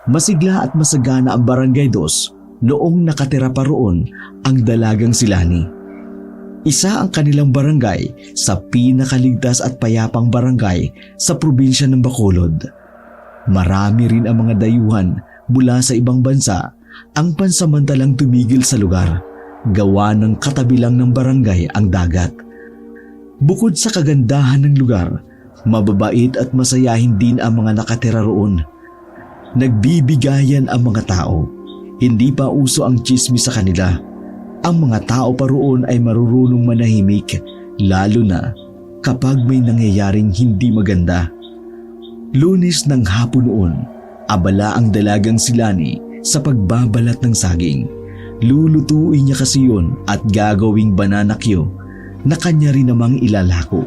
Masigla at masagana ang Barangay 2 noong nakatira pa roon ang dalagang si Lani. Isa ang kanilang barangay sa pinakaligtas at payapang barangay sa probinsya ng Bacolod. Marami rin ang mga dayuhan mula sa ibang bansa ang pansamantalang tumigil sa lugar, gawa ng katabi lang ng barangay ang dagat. Bukod sa kagandahan ng lugar, mababait at masayahin din ang mga nakatira roon. Nagbibigayan ang mga tao. Hindi pa uso ang tsismis sa kanila. Ang mga tao pa roon ay marurunong manahimik, lalo na kapag may nangyayaring hindi maganda. Lunes ng hapon noon, abala ang dalagang si Lani sa pagbabalat ng saging. Lulutuin niya kasi yun at gagawing banana Q na kanya rin namang ilalako.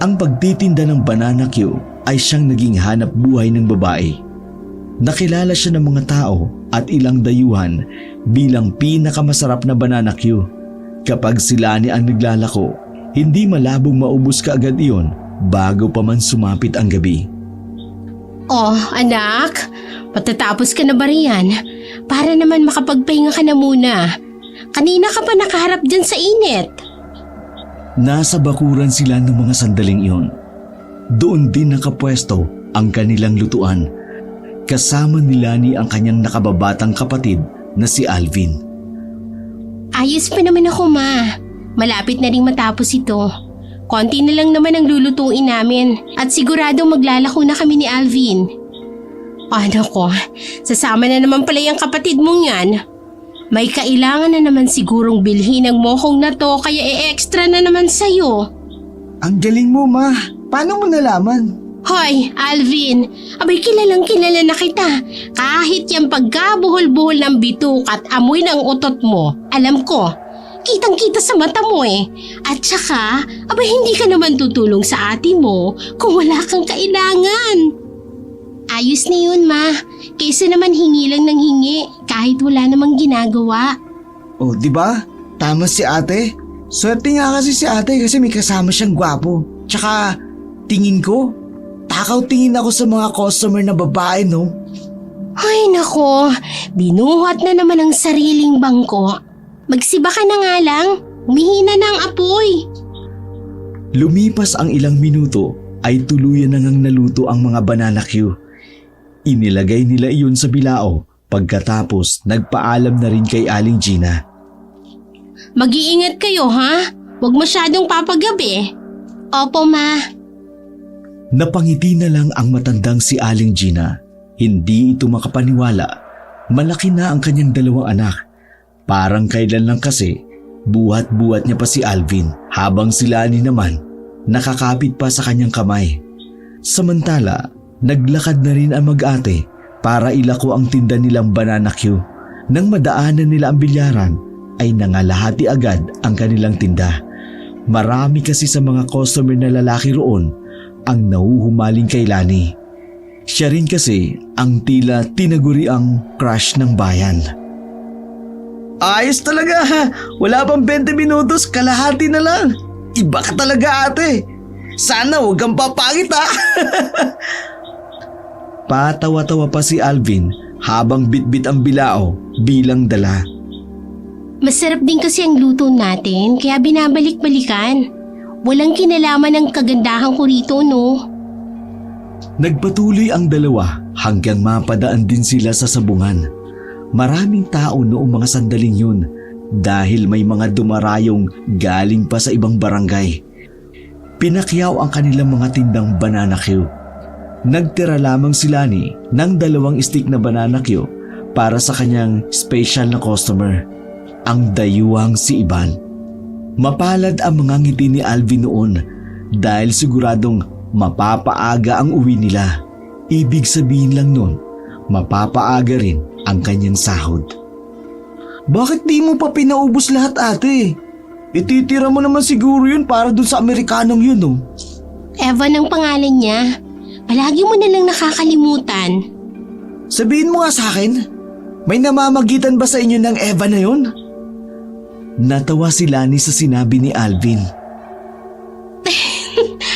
Ang pagtitinda ng banana Q ay siyang naging hanap buhay ng babae. Nakilala siya ng mga tao at ilang dayuhan bilang pinakamasarap na banana Q. Kapag sila ni ang naglalako, hindi malabong maubos kaagad iyon bago pa man sumapit ang gabi. Oh, anak, patatapos ka na ba riyan? Para naman makapagpahinga ka na muna. Kanina ka pa nakaharap dyan sa init. Nasa bakuran sila ng mga sandaling iyon. Doon din nakapwesto ang kanilang lutuan. Kasama ni Lani ang kanyang nakababatang kapatid na si Alvin. Ayos pa naman ako, ma. Malapit na rin matapos ito. Konti na lang naman ang lulutuin namin at siguradong maglalako na kami ni Alvin. Ano ko, sasama na naman pala yung kapatid mong yan. May kailangan na naman sigurong bilhin ang mohong na to kaya e-extra na naman sa'yo. Ang galing mo, ma. Paano mo nalaman? Hoy, Alvin, abay kilalang kilala na kita. Kahit yung pagkabuhol-buhol ng bituk at amoy ng utot mo, alam ko, kitang-kita sa mata mo eh. At saka, abay hindi ka naman tutulong sa ate mo kung wala kang kailangan. Ayos na yun, ma. Kaysa naman hingi lang ng hingi kahit wala namang ginagawa. Oh, di ba? Tama si ate. Swerte nga kasi si ate kasi may kasama siyang gwapo. Tsaka, tingin ko, takaw tingin ako sa mga customer na babae, no? Ay nako, binuhat na naman ang sariling bangko. Magsiba ka na nga lang, humihina na ang apoy. Lumipas ang ilang minuto ay tuluyan na ngang naluto ang mga banana Q. Inilagay nila iyon sa bilao pagkatapos nagpaalam na rin kay Aling Gina. Mag-iingat kayo ha, huwag masyadong papagabi. Opo ma. Napangiti na lang ang matandang si Aling Gina. Hindi ito makapaniwala. Malaki na ang kanyang dalawang anak. Parang kailan lang kasi, buhat-buhat niya pa si Alvin habang si Lani naman nakakapit pa sa kanyang kamay. Samantala, naglakad na rin ang mag-ate para ilako ang tinda nilang banana Q. Nang madaanan nila ang bilyaran, ay nangalahati agad ang kanilang tinda. Marami kasi sa mga customer na lalaki roon ang nahuhumaling kay Lani. Siya rin kasi ang tila tinaguri ang crush ng bayan. Ayos talaga. Wala pang 20 minutos, kalahati na lang. Iba ka talaga, ate. Sana huwag kang papangit, ha? Patawa-tawa pa si Alvin habang bitbit ang bilao bilang dala. Masarap din kasi ang luto natin kaya binabalik-balikan. Walang kinalaman ng kagandahan ko rito, no? Nagpatuloy ang dalawa hanggang mapadaan din sila sa sabungan. Maraming tao noong mga sandaling yun dahil may mga dumarayong galing pa sa ibang barangay. Pinakyaw ang kanilang mga tindang banana Q. Nagtira lamang si Lani ng 2 stick na banana Q para sa kanyang special na customer, ang dayuhang si Iban. Mapalad ang mga ngiti ni Alvin noon dahil siguradong mapapaaga ang uwi nila. Ibig sabihin lang nun, mapapaaga rin ang kanyang sahod. Bakit di mo pa pinaubos lahat, ate? Ititira mo naman siguro yun para dun sa Amerikanong yun, no? Evan ang pangalan niya. Palagi mo na lang nakakalimutan. Sabihin mo nga sa akin, may namamagitan ba sa inyo ng Eva na yun? Natawa si Lani sa sinabi ni Alvin.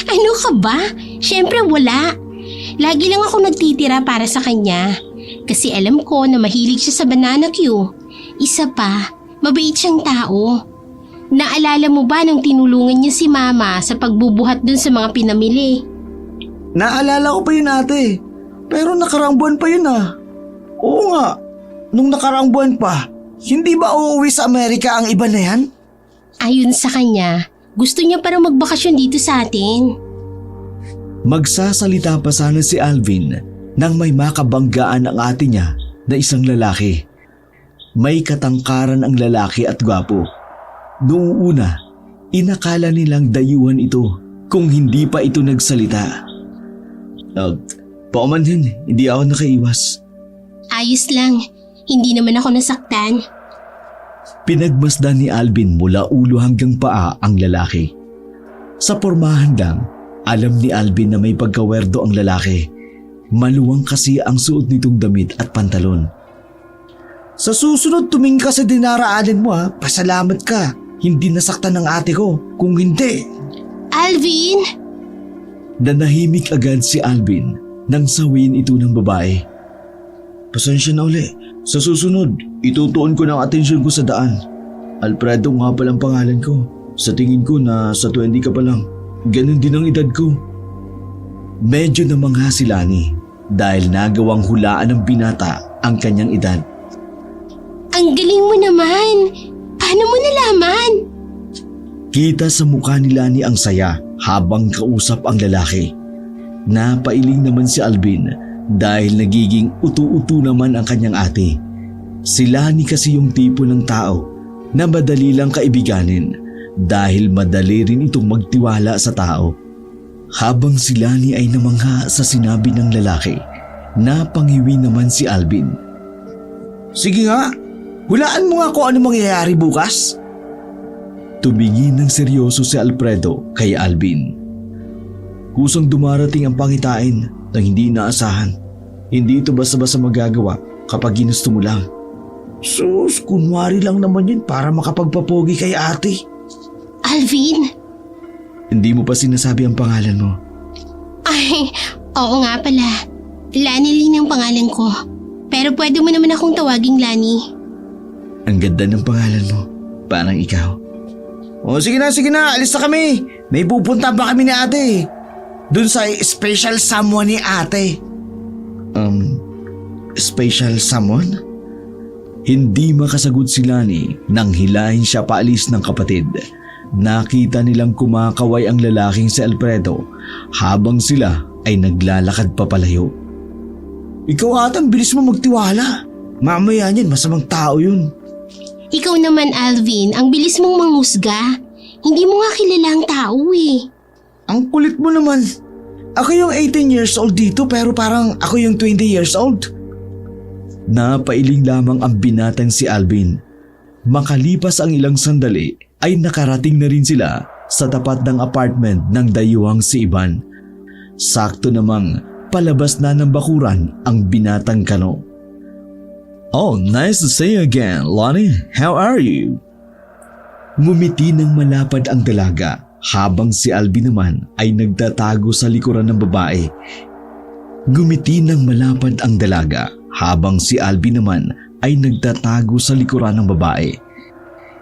Ano ka ba? Siyempre wala. Lagi lang ako nagtitira para sa kanya. Kasi alam ko na mahilig siya sa banana Q. Isa pa, mabait siyang tao. Naalala mo ba nung tinulungan niya si Mama sa pagbubuhat dun sa mga pinamili? Naalala ko pa yun ate. Pero nakaraang buwan pa yun ah. Oo nga, nung nakaraang buwan pa, hindi ba uuwi sa Amerika ang iba na yan? Ayon sa kanya, gusto niya parang magbakasyon dito sa atin. Magsasalita pa sana si Alvin nang may makabanggaan ang ate niya na isang lalaki. May katangkaran ang lalaki at gwapo. Noong una, inakala nilang dayuhan ito kung hindi pa ito nagsalita. Paumanhin, hindi ako nakaiwas. Ayos lang, hindi naman ako nasaktan. Pinagmasdan ni Alvin mula ulo hanggang paa ang lalaki. Sa pormahan lang, alam ni Alvin na may pagkawerdo ang lalaki. Maluwang kasi ang suot nitong damit at pantalon. Sa susunod tumingin ka sa dinaraanan mo ha. Pasalamat ka. Hindi nasaktan ng ate ko. Kung hindi. Alvin! Nanahimik agad si Alvin nang sawiin ito ng babae. Pasensya na uli. Sa susunod, itutuon ko ng atensyon ko sa daan. Alfredo nga palang pangalan ko. Sa tingin ko na sa 20 ka pa lang. Ganun din ang edad ko. Medyo namangha si Lani dahil nagawang hulaan ng binata ang kanyang edad. Ang galing mo naman! Paano mo nalaman? Kita sa mukha ni Lani ang saya habang kausap ang lalaki. Napailing naman si Alvin dahil nagiging utu-utu naman ang kanyang ate. Si Lani kasi yung tipo ng tao na madali lang kaibiganin dahil madali rin itong magtiwala sa tao. Habang si Lani ay namangha sa sinabi ng lalaki, napangiwi naman si Alvin. Sige nga, hulaan mo nga kung ano mangyayari bukas. Tumingin ng seryoso si Alfredo kay Alvin. Kusang dumarating ang pangitain na hindi inaasahan. Hindi ito basta-basta magagawa kapag ginusto mo lang. Sus, kunwari lang naman yun para makapagpapogi kay ate. Alvin! Hindi mo pa sinasabi ang pangalan mo. Ay, oo nga pala. Lani Lin ang pangalan ko. Pero pwede mo naman akong tawaging Lani. Ang ganda ng pangalan mo. Parang ikaw. O sige na, alis na kami. May pupunta pa kami ni ate. Dun sa special someone ni ate. Special someone? Hindi makasagot si Lani nang hilahin siya paalis ng kapatid. Nakita nilang kumakaway ang lalaking si Alfredo habang sila ay naglalakad papalayo. Ikaw atang bilis mo magtiwala. Mamaya niyan, masamang tao yun. Ikaw naman, Alvin, ang bilis mong manghusga. Hindi mo nga kilala ang tao eh. Ang kulit mo naman. Ako yung 18 years old dito pero parang ako yung 20 years old. Napailing lamang ang binatang si Alvin. Makalipas ang ilang sandali ay nakarating na rin sila sa tapat ng apartment ng dayuhang si Ivan. Sakto namang palabas na ng bakuran ang binatang kano. Oh, nice to see you again, Lonnie. How are you? Ngumiti ng malapad ang dalaga habang si Alvin naman ay nagtatago sa likuran ng babae. Ngumiti ng malapad ang dalaga habang si Alvin naman ay nagtatago sa likuran ng babae.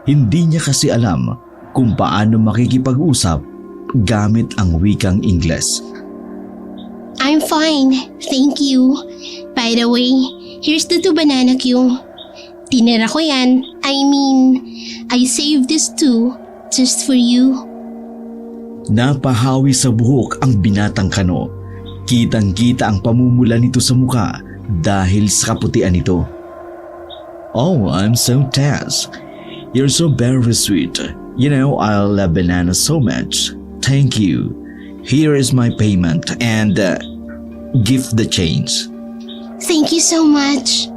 Hindi niya kasi alam kung paano makikipag-usap gamit ang wikang Ingles. I'm fine, thank you. By the way, here's the 2 banana Q. Tinira ko yan. I saved this too, just for you. Napahawi sa buhok ang binatang kano. Kitang-kita ang pamumula nito sa muka dahil sa kaputian nito. Oh, I'm so touched. You're so very sweet. You know, I love bananas so much. Thank you. Here is my payment and give the change. Thank you so much.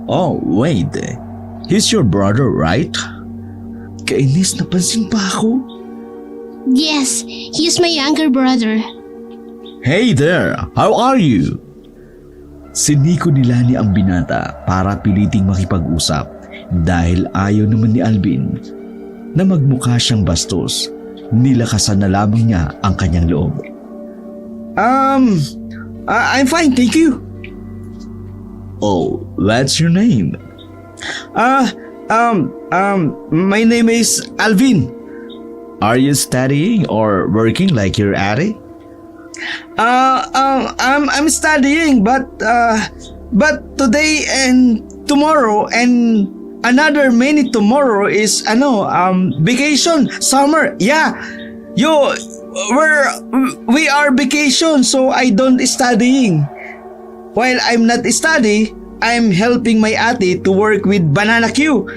Oh, wait. He's your brother, right? Kainis, napansin pa ako. Yes, he's my younger brother. Hey there! How are you? Siniko ni Lani ang binata para piliting makipag-usap dahil ayaw naman ni Alvin na magmukha siyang bastos. Nilakasan na lamang niya ang kanyang loob. I'm fine, thank you. Oh, what's your name? My name is Alvin. Are you studying or working like your ate? I'm studying, but today and tomorrow and another many tomorrow is vacation, summer. Yeah, we are vacation, so I don't studying. While I'm not study, I'm helping my ate to work with Banana Q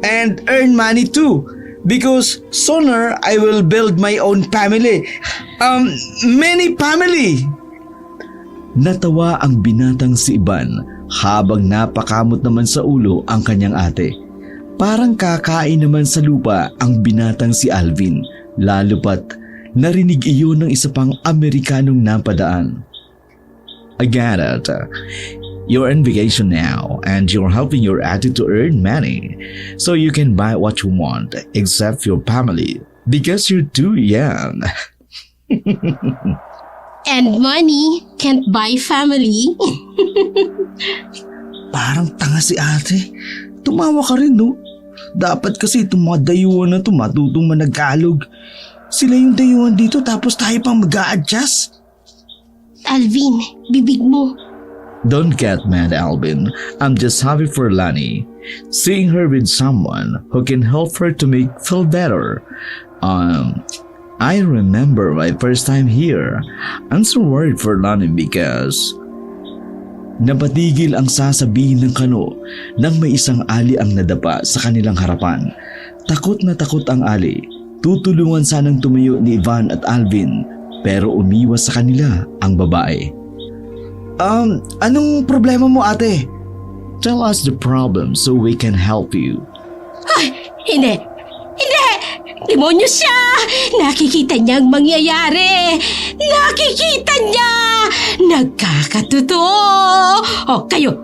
and earn money too. Because sooner I will build my own family. Many family. Natawa ang binatang si Ivan habang napakamot naman sa ulo ang kanyang ate. Parang kakain naman sa lupa ang binatang si Alvin, lalo pat narinig iyon ng isa pang Amerikanong napadaan. I get it. You're on vacation now and you're helping your ate to earn money so you can buy what you want except your family because you're too young. And money can't buy family. Parang tanga si ate. Tumawa ka rin, no? Dapat kasi itong mga dayuhan na ito matutong managkalog. Sila yung dayuhan dito tapos tayo pang mag-a-adjust. Alvin, bibig mo. Don't get mad, Alvin. I'm just happy for Lani. Seeing her with someone who can help her to make feel better. I remember my first time here. I'm so worried for Lani because... Napatigil ang sasabihin ng Kano nang may isang ali ang nadapa sa kanilang harapan. Takot na takot ang ali. Tutulungan sanang tumayo ni Ivan at Alvin pero umiwas sa kanila ang babae. Anong problema mo, ate? Tell us the problem so we can help you. Ay, hindi! Hindi! Demonyo siya! Nakikita niyang mangyayari! Nakikita niya! Nagkakatotoo! O kayo!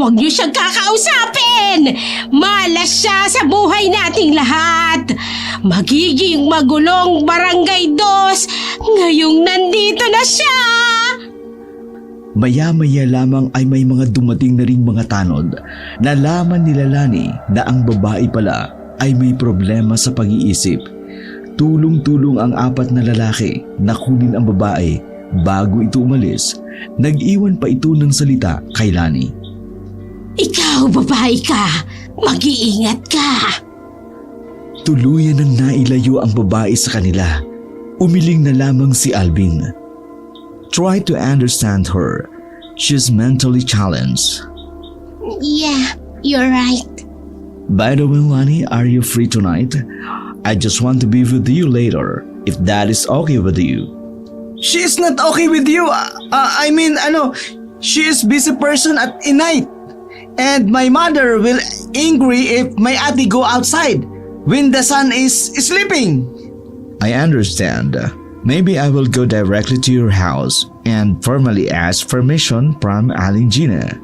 Huwag niyo siyang kakausapin! Malas siya sa buhay nating lahat! Magiging magulong barangay 2 ngayong nandito na siya! Maya-maya lamang ay may mga dumating na ring mga tanod. Nalaman nila Lani na ang babae pala ay may problema sa pag-iisip. Tulong-tulong ang 4 na lalaki na kunin ang babae bago ito umalis. Nag-iwan pa ito ng salita kay Lani. Ikaw, babae ka! Mag-iingat ka! Tuluyan nang nailayo ang babae sa kanila. Umiling na lamang si Alvin. Try to understand her. She's mentally challenged. Yeah, you're right. By the way, Lani, are you free tonight? I just want to be with you later, if that is okay with you. She is not okay with you. She is busy person at night. And my mother will angry if my ate go outside when the son is sleeping. I understand. Maybe I will go directly to your house and formally ask permission from Aling Gina.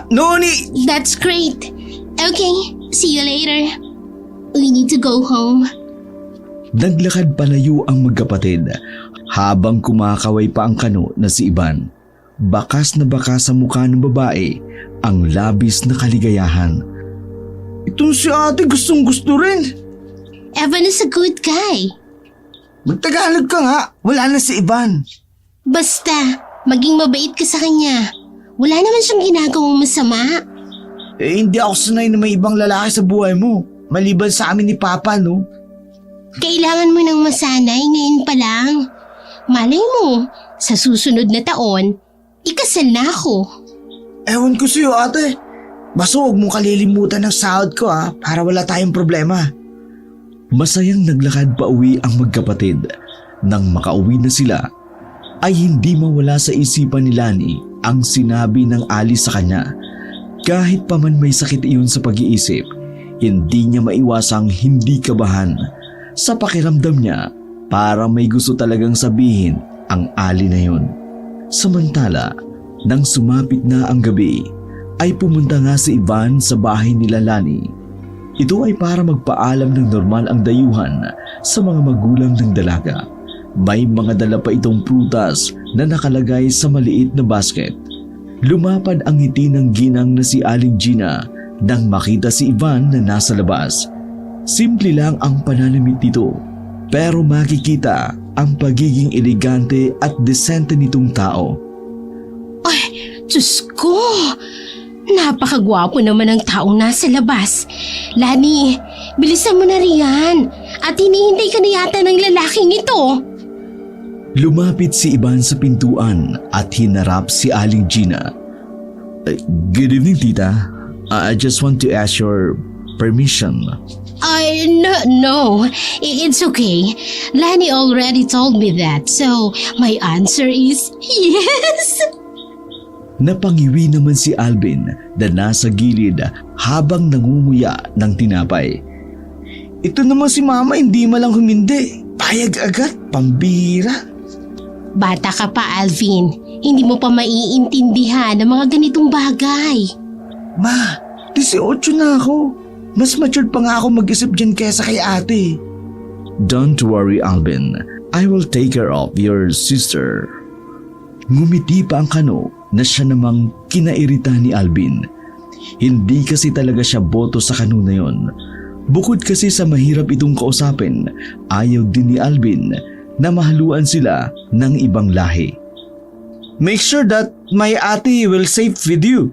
No need. That's great. Okay, see you later. We need to go home. Naglakad palayo ang magkapatid habang kumakaway pa ang Kano na si Ivan. Bakas na bakas sa mukha ng babae ang labis na kaligayahan. Itong si ate gustong gusto rin. Evan is a good guy. Magtagalog ka nga. Wala na si Ivan. Basta, maging mabait ka sa kanya. Wala naman siyang ginagawang masama. Hindi ako sanay na may ibang lalaki sa buhay mo. Maliban sa amin ni Papa, no? Kailangan mo nang masanay ngayon pa lang. Malay mo, sa susunod na taon, ikasal na ako. Ewan ko sa'yo, ate. Basta huwag mong kalilimutan ng sahod ko, para wala tayong problema. Masayang naglakad pa uwi ang magkapatid. Nang makauwi na sila, ay hindi mawala sa isipan ni Lani ang sinabi ng ali sa kanya. Kahit pa man may sakit iyon sa pag-iisip, hindi niya maiwasang hindi kabahan. Sa pakiramdam niya, para may gusto talagang sabihin ang ali na yun. Samantala, nang sumapit na ang gabi, ay pumunta nga si Ivan sa bahay nila Lani. Ito ay para magpaalam ng normal ang dayuhan sa mga magulang ng dalaga. May mga dala pa itong prutas na nakalagay sa maliit na basket. Lumapad ang ngiti ng ginang na si Aling Gina nang makita si Ivan na nasa labas. Simple lang ang pananamit nito, pero makikita ang pagiging elegante at desente nitong tao. Ay, Diyos ko! Napakagwapo naman ng taong nasa labas. Lani, bilisan mo na riyan. At hinihintay ka na yata ng lalaking ito. Lumapit si Ivan sa pintuan at hinarap si Aling Gina. Good evening, tita. I just want to ask your permission. No, it's okay. Lani already told me that, so my answer is yes. Napangiwi naman si Alvin na nasa gilid habang nangunguya ng tinapay. Ito naman si mama hindi malang humindi. Payag agad, pambira. Bata ka pa, Alvin. Hindi mo pa maiintindihan ang mga ganitong bagay. Ma, 18 na ako. Mas matured pa nga ako mag-isip dyan kesa kay ate. Don't worry, Alvin. I will take care of your sister. Ngumiti pa ang Kano na siya namang kinairita ni Alvin. Hindi kasi talaga siya boto sa Kano na yon. Bukod kasi sa mahirap itong kausapin, ayaw din ni Alvin na mahaluan sila ng ibang lahi. Make sure that my ate will safe with you.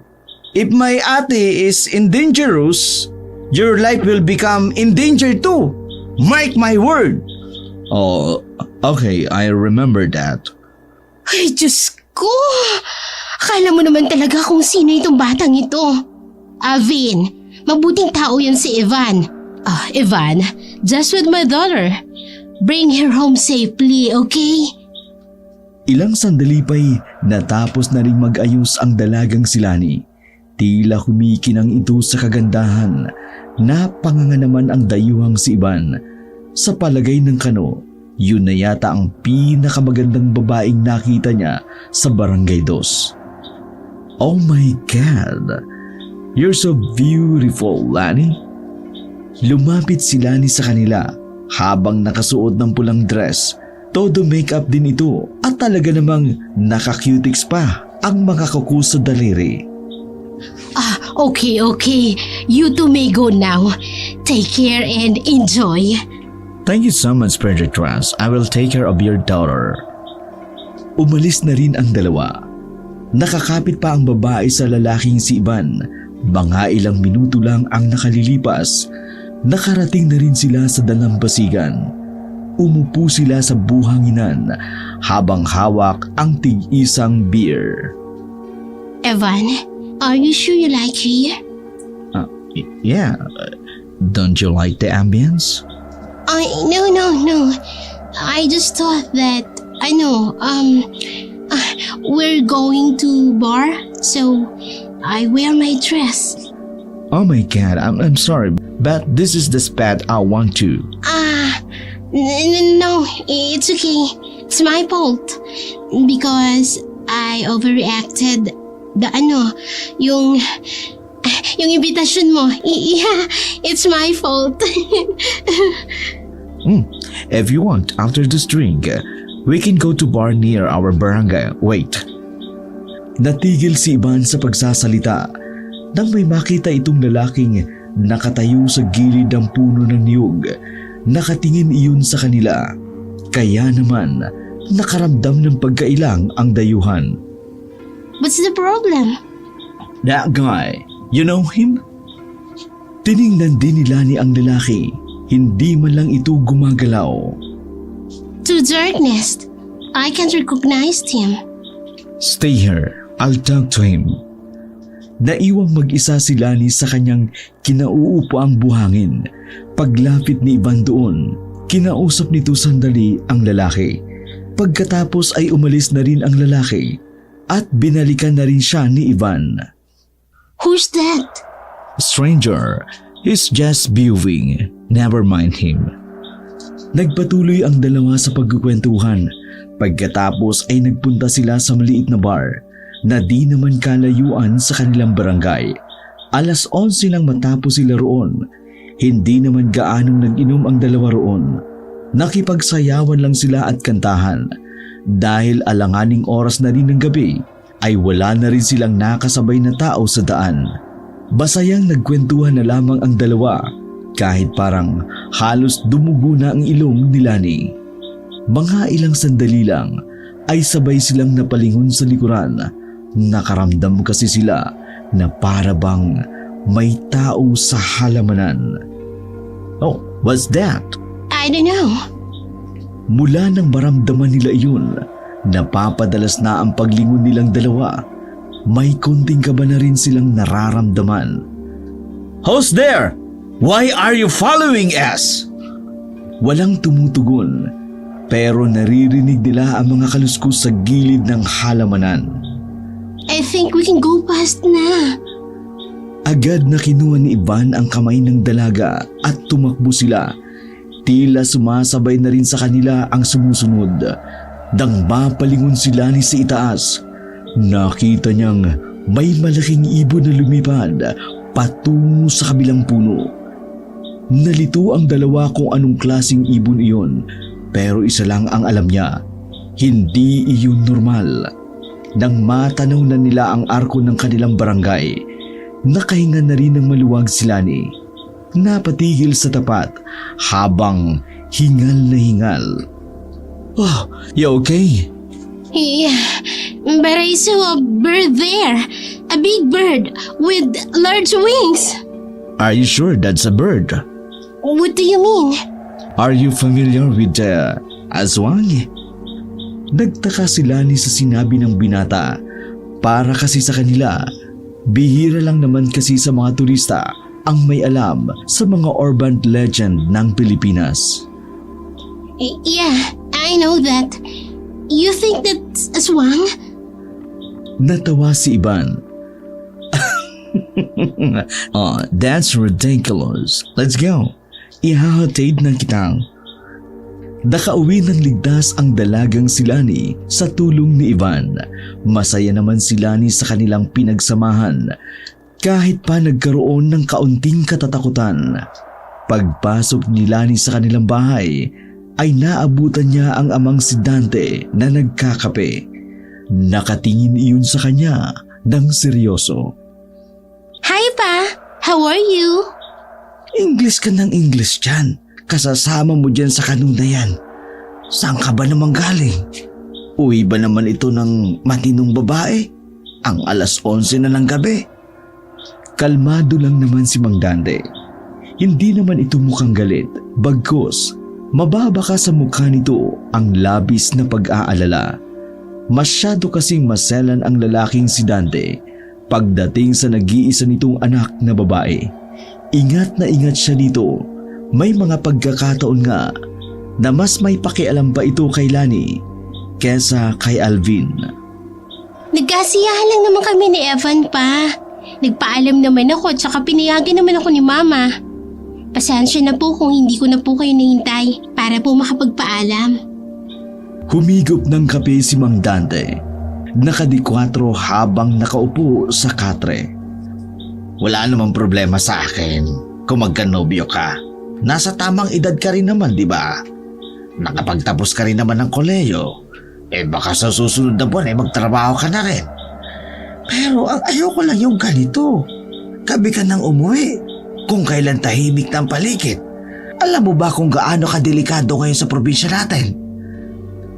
If my ate is dangerous, your life will become in danger too. Mark my word. Oh, okay, I remember that. Ay, Diyos ko! Akala mo naman talaga kung sino itong batang ito. Alvin, mabuting tao yan si Ivan. Ivan, just with my daughter. Bring her home safely, okay? Ilang sandali pa'y natapos na ring mag-ayos ang dalagang si Lani. Tila kumikinang ito sa kagandahan. Napanganga naman ang dayuhang si Ivan. Sa palagay ng Kano, yun na yata ang pinakamagandang babaeng nakita niya sa Barangay Dos. Oh my God! You're so beautiful, Lani. Lumapit si Lani sa kanila habang nakasuot ng pulang dress. Todo makeup din ito at talaga namang naka-cutics pa ang mga kuko sa daliri. Okay. You two may go now. Take care and enjoy. Thank you so much, Project Trust. I will take care of your daughter. Umalis na rin ang dalawa. Nakakapit pa ang babae sa lalaking si Ivan. Mga ilang minuto lang ang nakalilipas. Nakarating na rin sila sa dalampasigan. Umupo sila sa buhanginan habang hawak ang tig-isang beer. Evan, are you sure you like here? Yeah. Don't you like the ambience? No. I just thought that, we're going to bar, so I wear my dress. Oh my God, I'm sorry, but this is the spot I want to. No, it's okay. It's my fault. Because I overreacted. Yung invitation mo. Yeah, it's my fault. If you want, after this drink, we can go to bar near our barangay. Wait. Natigil si Ivan sa pagsasalita nang may makita itong lalaking nakatayo sa gilid ng puno ng niyog. Nakatingin iyon sa kanila. Kaya naman, nakaramdam ng pagkailang ang dayuhan. What's the problem? That guy, you know him? Tiningnan din ni Lani ang lalaki. Hindi man lang ito gumagalaw. To darkness. I can't recognize him. Stay here. I'll talk to him. Naiwang mag-isa si Lani sa kanyang kinauupo ang buhangin. Paglapit ni Ivan doon, kinausap nito sandali ang lalaki. Pagkatapos ay umalis na rin ang lalaki at binalikan na rin siya ni Ivan. Who's that? Stranger, he's just viewing. Never mind him. Nagpatuloy ang dalawa sa pagkukwentuhan. Pagkatapos ay nagpunta sila sa maliit na bar na di naman kalayuan sa kanilang barangay. 11:00 nang matapos sila roon. Hindi naman gaanong nag-inom ang dalawa roon. Nakipagsayawan lang sila at kantahan. Dahil alanganing oras na rin ng gabi, ay wala na rin silang nakasabay na tao sa daan. Basayang nagkwentuhan na lamang ang dalawa kahit parang halos dumugo na ang ilong ni Lani. Mga ilang sandali lang ay sabay silang napalingon sa likuran. Nakaramdam kasi sila na para bang may tao sa halamanan. Oh, what's that? I don't know. Mula nang maramdaman nila iyon, napapadalas na ang paglingon nilang dalawa. May konting kaba na rin silang nararamdaman. Who's there? Why are you following us? Walang tumutugon, pero naririnig nila ang mga kaluskos sa gilid ng halamanan. I think we can go past na. Agad na kinuha ni Ivan ang kamay ng dalaga at tumakbo sila. Tila sumasabay na rin sa kanila ang sumusunod. Nang mapalingon sila ni sa itaas, nakita niyang may malaking ibon na lumipad patungo sa kabilang puno. Nalito ang dalawa kung anong klaseng ibon iyon, pero isa lang ang alam niya, hindi iyon normal. Nang matanaw na nila ang arko ng kanilang barangay, nakahinga na rin ng maluwag si Lani. Napatigil sa tapat habang hingal na hingal. Oh, you okay? Yeah, but I saw a bird there. A big bird with large wings. Are you sure that's a bird? What do you mean? Are you familiar with the aswang? Nagtaka si Lani sa sinabi ng binata. Para kasi sa kanila, bihira lang naman kasi sa mga turista ang may alam sa mga urban legend ng Pilipinas. Yeah, I know that. You think that's aswang? Natawa si Ivan. Oh, that's ridiculous. Let's go. Ihahatid na kitang. Nakauwi ng ligtas ang dalagang si Lani sa tulong ni Ivan. Masaya naman si Lani sa kanilang pinagsamahan kahit pa nagkaroon ng kaunting katatakutan. Pagpasok ni Lani sa kanilang bahay ay naabutan niya ang amang si Dante na nagkakape. Nakatingin iyon sa kanya ng seryoso. Hi Pa, how are you? English ka ng English dyan. Kasasama mo dyan sa kanong na yan. Saan ka ba naman galing? Uwi ba naman ito ng matinong babae? Ang alas 11 na ng gabi. Kalmado lang naman si Mang Dante. Hindi naman ito mukhang galit, bagkus mababa ka sa mukha nito ang labis na pag-aalala. Masyado kasing maselan ang lalaking si Dante pagdating sa nag-iisa nitong anak na babae. Ingat na ingat siya dito. May mga pagkakataon nga na mas may pakialam pa ito kay Lani kesa kay Alvin. Nagkasiyahan lang naman kami ni Evan Pa. Nagpaalam naman ako at saka pinayagan naman ako ni Mama. Pasensya na po kung hindi ko na po kayo nahintay para po makapagpaalam. Humigop ng kape si Mang Dante. Nakadikwatro habang nakaupo sa katre. Wala namang problema sa akin kung magkanobyo ka. Nasa tamang edad ka rin naman, di ba? Nakapagtapos ka rin naman ng koleyo. Baka sa susunod na buwan magtrabaho ka na rin. Pero ang ayoko lang yung ganito. Gabi ka nang umuwi. Kung kailan tahimik ng paligid. Alam mo ba kung gaano kadelikado ngayon sa probinsya natin?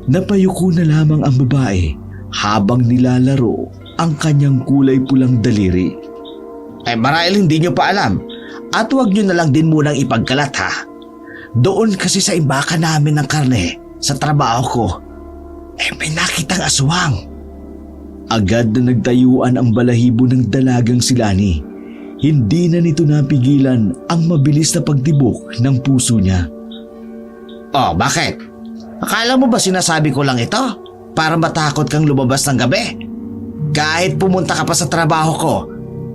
Napayuko na lamang ang babae habang nilalaro ang kanyang kulay pulang daliri. Marahil hindi nyo pa alam. At huwag nyo na lang din munang ipagkalat ha. Doon kasi sa imbakan namin ng karne sa trabaho ko, may nakitang aswang. Agad na nagtayuan ang balahibo ng dalagang si Lani. Hindi na nito napigilan ang mabilis na pagtibok ng puso niya. Oh, bakit? Akala mo ba sinasabi ko lang ito para matakot kang lumabas ng gabi? Kahit pumunta ka pa sa trabaho ko,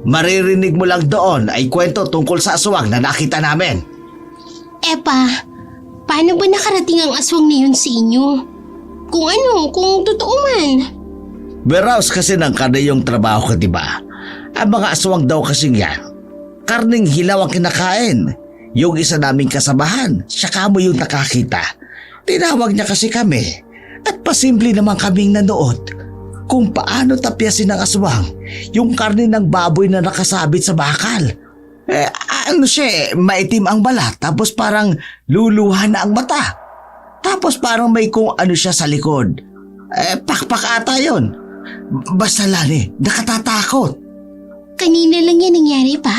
maririnig mo lang doon ay kwento tungkol sa aswang na nakita namin. Pa, paano ba nakarating ang aswang na yun sa inyo? Kung totoo man. Warehouse kasi ng karne yung trabaho ko, diba? Ang mga aswang daw kasing yan, karning hilaw ang kinakain. Yung isa naming kasabahan, siya mo yung nakakita. Tinawag niya kasi kami at pasimple naman kaming nanood. kung paano tapyasin ng aswang yung karne ng baboy na nakasabit sa bakal. Ano siya, maitim ang balat tapos parang luluha na ang mata. Tapos parang may kung ano siya sa likod. Pakpak ata yun. Basta Lani, nakatatakot. Kanina lang yan nangyari pa?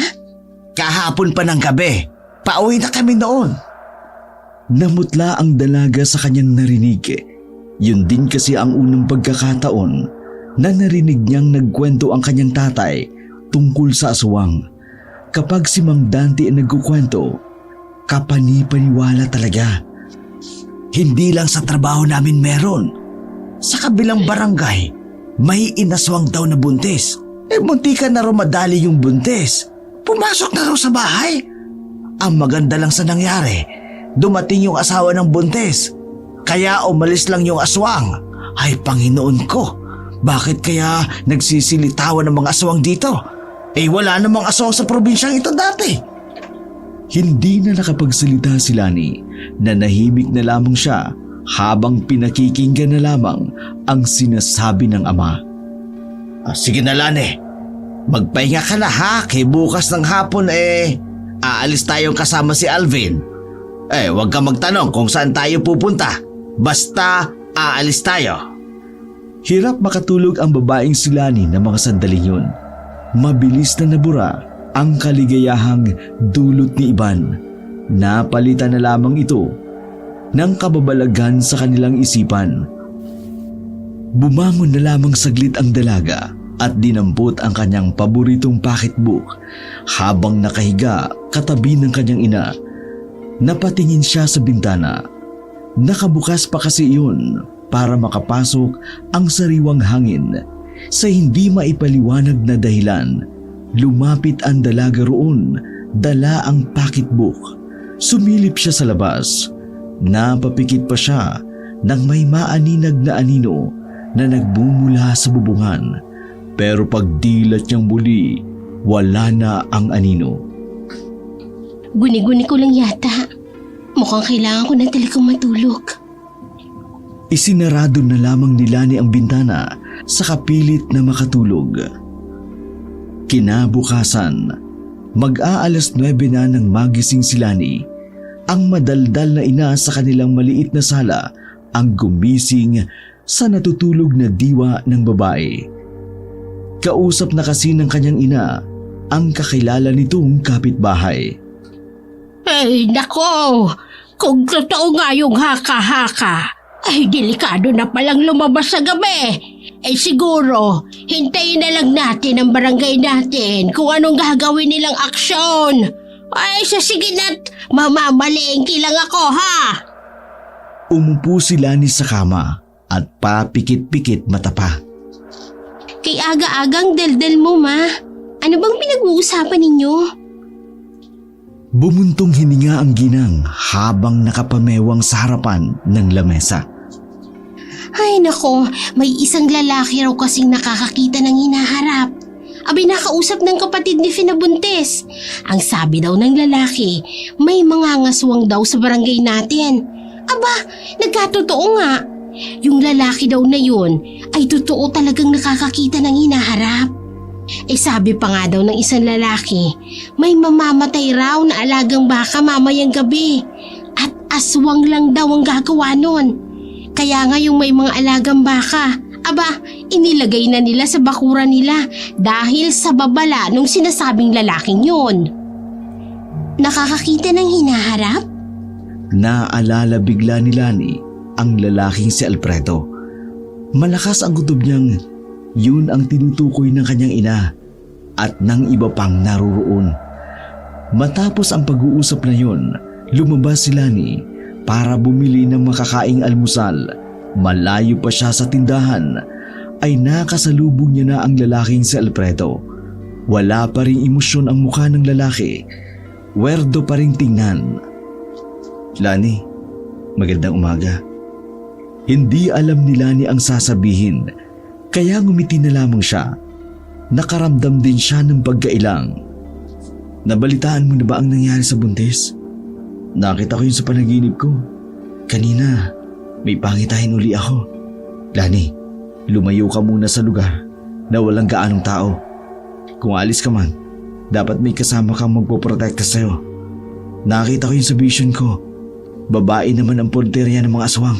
Kahapon pa ng gabi. Pauwi na kami noon. Namutla ang dalaga sa kanyang narinig. Yun din kasi ang unang pagkakataon na narinig niyang nagkwento ang kanyang tatay tungkol sa aswang. Kapag si Mang Dante ang nagkukwento, kapani-paniwala talaga. Hindi lang sa trabaho namin meron. Sa kabilang barangay, may inaswang daw na buntis. Muntikan na raw madali yung buntis. Pumasok na raw sa bahay. Ang maganda lang sa nangyari, dumating yung asawa ng buntis. Kaya umalis lang yung aswang. Ay Panginoon ko, bakit kaya nagsisilitawan ng mga aswang dito? Wala namang aswang sa probinsyang ito dati. Hindi na nakapagsalita si Lani, nanahimik na lamang siya habang pinakikinggan na lamang ang sinasabi ng ama. Sige na Lani, magpahinga ka na ha, kay bukas ng hapon aalis tayong kasama si Alvin. Huwag ka magtanong kung saan tayo pupunta, basta aalis tayo. Hirap makatulog ang babaeng si Lani ng mga sandaling yun. Mabilis na nabura ang kaligayahang dulot ni Ivan. Napalitan na lamang ito ng kababalagan sa kanilang isipan. Bumangon na lamang saglit ang dalaga at dinampot ang kanyang paboritong pocketbook habang nakahiga katabi ng kanyang ina. Napatingin siya sa bintana. Nakabukas pa kasi iyon para makapasok ang sariwang hangin. Sa hindi maipaliwanag na dahilan, lumapit ang dalaga roon, dala ang pocketbook. Sumilip siya sa labas. Napapikit pa siya nang may maaninag na anino na nagbumula sa bubungan. Pero pagdilat niyang muli, wala na ang anino. Guni-guni ko lang yata. Mukhang kailangan ko na talagang matulog. Isinarado na lamang ni Lani ang bintana sa kapilit na makatulog. Kinabukasan, mag-aalas 9 na nang magising si Lani. Ang madaldal na ina sa kanilang maliit na sala ang gumising sa natutulog na diwa ng babae. Kausap na kasi ng kanyang ina ang kakilala nitong kapitbahay. Nako! Kung totoo nga yung haka-haka, delikado na palang lumabas sa gabi. Siguro, hintayin na lang natin ang barangay natin kung anong gagawin nilang aksyon. Sige na't mamamalengke lang ako, ha? Umupo si Lani sa kama at papikit-pikit mata pa. Kay aga-agang daldal mo, ma. Ano bang pinag-uusapan ninyo? Bumuntong hininga ang ginang habang nakapamewang sa harapan ng lamesa. Ay nako, may isang lalaki raw kasing nakakakita ng hinaharap. Nakausap ng kapatid ni Finabuntes. Ang sabi daw ng lalaki, may mga ngaswang daw sa barangay natin. Nagkatotoo nga. Yung lalaki daw na yun ay totoo talagang nakakakita ng hinaharap. Sabi pa nga daw ng isang lalaki, may mamamatay raw na alagang baka mamayang gabi at aswang lang daw ang gagawa nun. Kaya nga yung may mga alagang baka, inilagay na nila sa bakuran nila dahil sa babala nung sinasabing lalaking yun. Nakakakita ng hinaharap? Naalala bigla ni Lani ang lalaking si Alfredo. Malakas ang kutob niyang yun ang tinutukoy ng kanyang ina at ng iba pang naroroon. Matapos ang pag-uusap na yun, lumabas si Lani para bumili ng makakaing almusal. Malayo pa siya sa tindahan ay nakasalubong niya na ang lalaking si Alfredo. Wala pa ring emosyon ang mukha ng lalaki. Werdo pa ring tingnan. Lani, magandang umaga. Hindi alam ni Lani ang sasabihin, kaya ngumiti na lamang siya. Nakaramdam din siya ng pagkailang. Nabalitaan mo na ba ang nangyari sa buntis? Nakita ko yun sa panaginip ko. Kanina, may pangitain uli ako. Lani, lumayo ka muna sa lugar na walang gaanong tao. Kung alis ka man, dapat may kasama kang magpoprotekta sa'yo. Nakita ko yun sa vision ko. Babae naman ang punteriya ng mga aswang.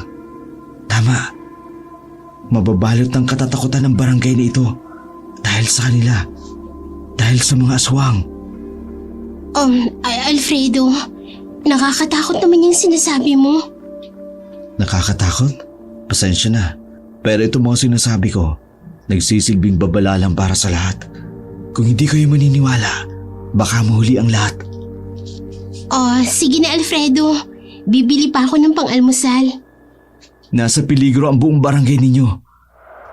Tama. Mababalot ng katatakutan ng barangay na ito dahil sa kanila. Dahil sa mga aswang. Alfredo, nakakatakot naman yung sinasabi mo. Nakakatakot? Pasensya na. Pero itong mga sinasabi ko, nagsisilbing babala lang para sa lahat. Kung hindi kayo maniniwala, baka mahuli ang lahat. Sige na Alfredo. Bibili pa ako ng pang-almusal. Nasa peligro ang buong barangay ninyo.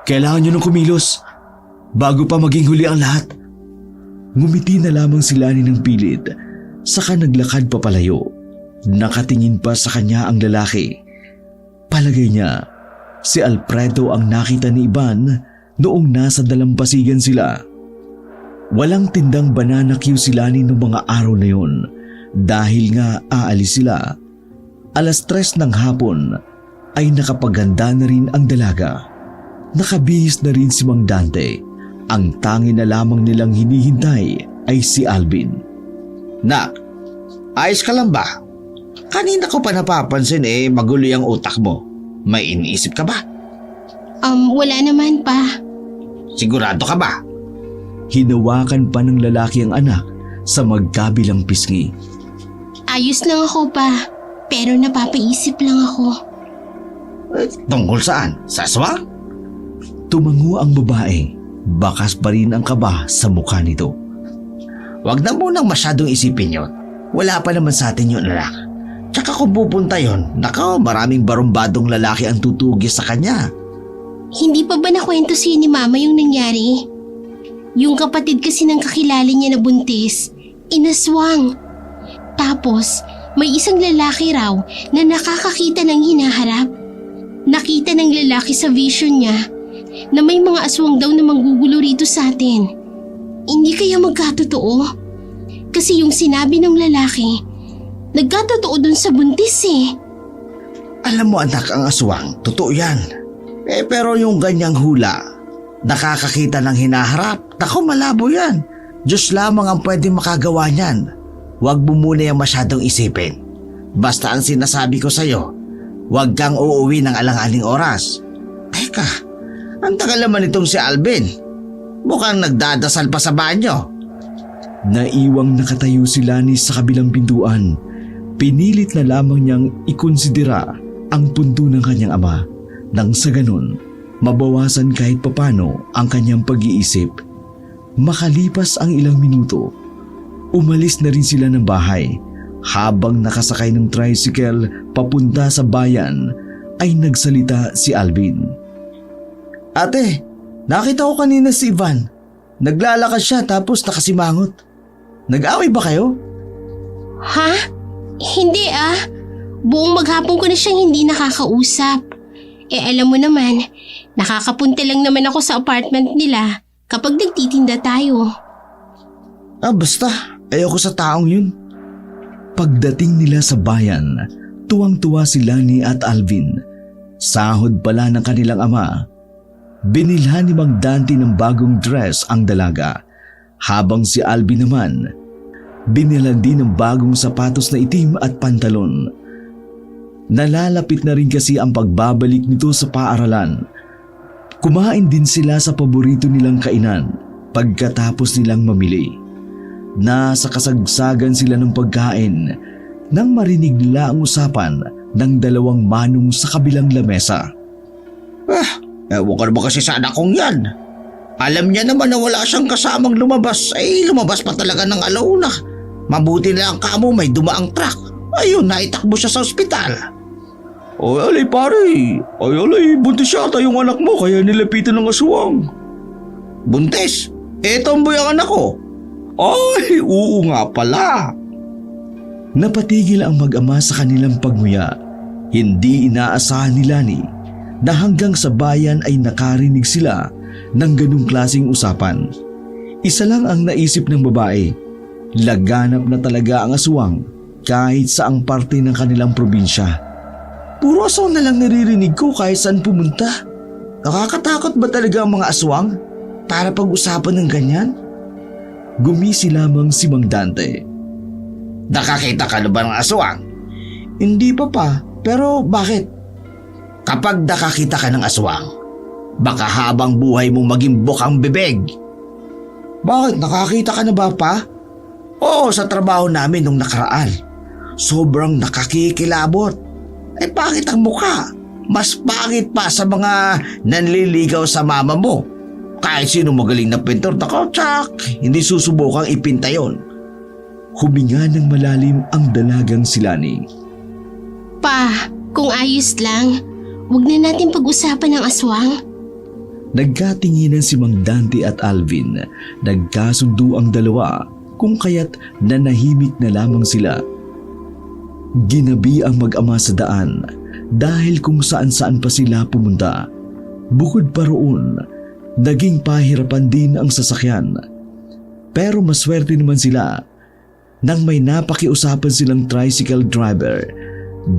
Kailangan nyo nang kumilos bago pa maging huli ang lahat. Ngumiti na lamang si Lani ng pilit, saka naglakad papalayo. Nakatingin pa sa kanya ang lalaki. Palagay niya, si Alfredo ang nakita ni Ivan noong nasa dalampasigan sila. Walang tindang banana queue si Lani noong mga araw na yun dahil nga aalis sila. 3:00 ng hapon ay nakapaganda na rin ang dalaga. Nakabihis na rin si Mang Dante. Ang tangi na lamang nilang hinihintay ay si Alvin. Nak, ayos ka lang ba? Kanina ko pa napapansin magulo ang utak mo. May iniisip ka ba? Wala naman pa. Sigurado ka ba? Hinawakan pa ng lalaki ang anak sa magkabilang pisngi. Ayos lang ako pa, pero napapaisip lang ako. Tungkol saan? Sa aswang? Tumango ang babae. Bakas pa rin ang kaba sa mukha nito. Wag na munang masyadong isipin yon. Wala pa naman sa atin yun, anak. Tsaka kung pupunta yon, maraming barumbadong lalaki ang tutugis sa kanya. Hindi pa ba nakwento sa'yo ni Mama yung nangyari? Yung kapatid kasi ng kakilala niya na buntis, inaswang. Tapos, may isang lalaki raw na nakakakita ng hinaharap. Nakita ng lalaki sa vision niya na may mga aswang daw na manggugulo rito sa atin. Hindi kaya magkatotoo? Kasi yung sinabi ng lalaki, nagkatotoo dun sa buntis Alam mo anak, ang aswang, totoo yan. Pero yung ganyang hula, nakakakita ng hinaharap, malabo yan. Diyos lamang ang pwede makagawa niyan. Huwag mo muna yung masyadong isipin. Basta ang sinasabi ko sa'yo, huwag kang uuwi ng alang-aling oras. Teka, ang tagal naman itong si Alvin. Mukhang nagdadasal pa sa banyo. Naiwang nakatayo si Lani sa kabilang pintuan. Pinilit na lamang niyang ikonsidera ang pundo ng kanyang ama. Nang sa ganun, mabawasan kahit papano ang kanyang pag-iisip. Makalipas ang ilang minuto, umalis na rin sila ng bahay. Habang nakasakay ng tricycle papunta sa bayan, ay nagsalita si Alvin. Ate, nakita ko kanina si Ivan. Naglalakad siya tapos nakasimangot. Nag-away ba kayo? Ha? Hindi Buong maghapon ko na siyang hindi nakakausap. Alam mo naman, nakakapunta lang naman ako sa apartment nila kapag nagtitinda tayo. Basta, ayoko sa taong yun. Pagdating nila sa bayan, tuwang-tuwa si Lani at Alvin. Sahod pala ng kanilang ama. Binilhan ni Mang Dante ng bagong dress ang dalaga, habang si Alvin naman, binilhan din ng bagong sapatos na itim at pantalon. Nalalapit na rin kasi ang pagbabalik nito sa paaralan. Kumain din sila sa paborito nilang kainan pagkatapos nilang mamili. Nasa kasagsagan sila ng pagkain nang marinig nila ang usapan ng dalawang manong sa kabilang lamesa. Ewan ko naman kasi sa anak kong yan. Alam niya naman na wala siyang kasamang lumabas. Lumabas pa talaga ng alauna. Mabuti na lang kamo may dumaang truck. Ayun, naitakbo siya sa ospital. Alay pare, buntis yata yung anak mo kaya nilapitan ng aswang. Buntis? Tomboy ang anak ko. Ay, oo nga pala. Napatigil ang mag-ama sa kanilang pagmuya. Hindi inaasahan ni Lani na hanggang sa bayan ay nakarinig sila ng ganung klaseng usapan. Isa lang ang naisip ng babae. Laganap na talaga ang aswang kahit saang parte ng kanilang probinsya. Puro aswang na lang naririnig ko kahit saan pumunta. Nakakatakot ba talaga ang mga aswang para pag-usapan ng ganyan? Gumisi lamang si Mang Dante. Nakakita ka na ba ng aswang? Hindi pa, pero bakit? Kapag nakakita ka ng aswang, baka habang buhay mong maging bukang bibig. Bakit? Nakakita ka na ba pa? Oo, sa trabaho namin nung nakaraan. Sobrang nakakikilabot. Bakit ang mukha? Mas pangit pa sa mga nanliligaw sa mama mo. Kahit sino magaling na pintor, hindi susubukang ipinta yon. Huminga ng malalim ang dalagang si Lani. Pa, kung ayos lang, wag na natin pag-usapan ng aswang. Nagkatinginan si Mang Dante at Alvin. Nagkasundo ang dalawa kung kaya't nanahimik na lamang sila. Ginabi ang mag-ama sa daan dahil kung saan-saan pa sila pumunta. Bukod pa roon, naging pahirapan din ang sasakyan. Pero maswerte naman sila nang may napakiusapan silang tricycle driver.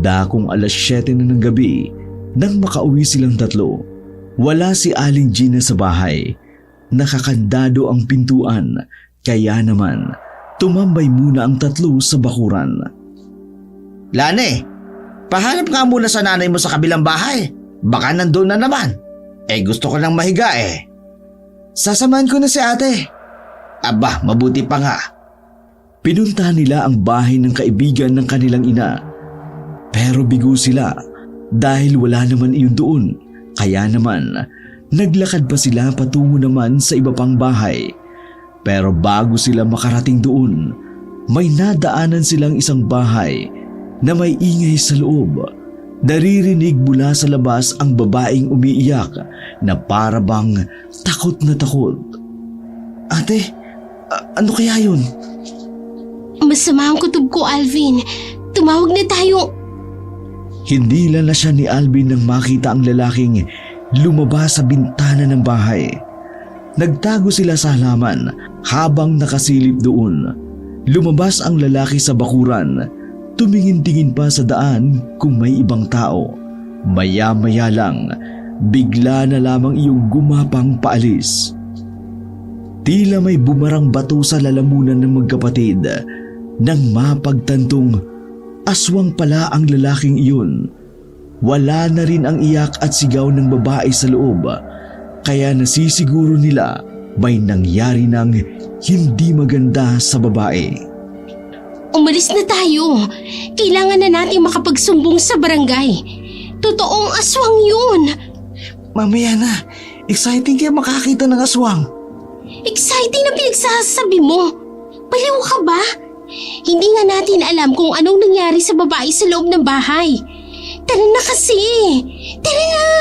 Dakong alas 7 na ng gabi nang makauwi silang tatlo. Wala si Aling Gina sa bahay. Nakakandado ang pintuan, kaya naman tumambay muna ang tatlo sa bakuran. Lani, pahanap nga muna sa nanay mo sa kabilang bahay. Baka nandun na naman. Gusto ko lang mahiga eh. Sasamahan ko na si ate. Aba, mabuti pa nga. Pinuntahan nila ang bahay ng kaibigan ng kanilang ina. Pero bigo sila dahil wala naman iyon doon. Kaya naman, naglakad pa sila patungo naman sa iba pang bahay. Pero bago sila makarating doon, may nadaanan silang isang bahay na may ingay sa loob. Naririnig mula sa labas ang babaeng umiiyak na para bang takot na takot. Ate, ano kaya yun? Masama ang kutob ko, Alvin. Tumawag na tayo. Hindi na siya ni Alvin nang makita ang lalaking lumabas sa bintana ng bahay. Nagtago sila sa halaman habang nakasilip doon. Lumabas ang lalaki sa bakuran. Tumingin-tingin pa sa daan kung may ibang tao. Maya-maya lang, bigla na lamang iyong gumapang paalis. Tila may bumarang bato sa lalamunan ng magkapatid nang mapagtantong aswang pala ang lalaking iyon. Wala na rin ang iyak at sigaw ng babae sa loob, kaya nasisiguro nila may nangyari ng hindi maganda sa babae. Umalis na tayo. Kailangan na natin makapagsumbong sa barangay. Totoong aswang yun. Mamaya na. Exciting kaya makakita ng aswang. Exciting na pinagsasabi mo. Baliw ka ba? Hindi nga natin alam kung anong nangyari sa babae sa loob ng bahay. Tara na kasi. Tara na.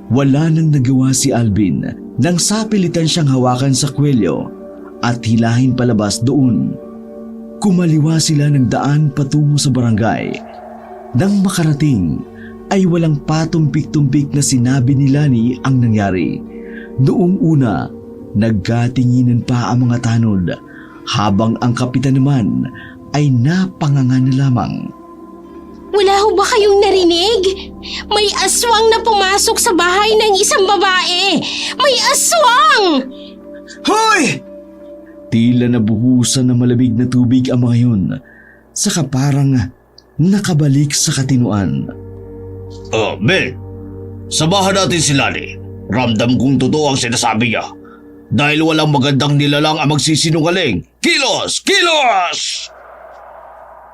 Wala nang nagawa si Alvin nang sapilitan siyang hawakan sa kwelyo at hilahin palabas doon. Kumaliwa sila ng daan patungo sa barangay. Nang makarating ay walang patumpik-tumpik na sinabi ni Lani ang nangyari. Noong una, nagkatinginan pa ang mga tanod habang ang kapitan naman ay napanganga na lamang. Wala ho ba kayong narinig? May aswang na pumasok sa bahay ng isang babae. May aswang! Hoy! Tila nabuhusan ng malamig na tubig ang mga yun, saka parang nakabalik sa katinuan. Mel, samahan natin si Lani. Ramdam kong totoo ang sinasabi niya. Dahil walang magandang nilalang ang magsisinungaling. Kilos! Kilos!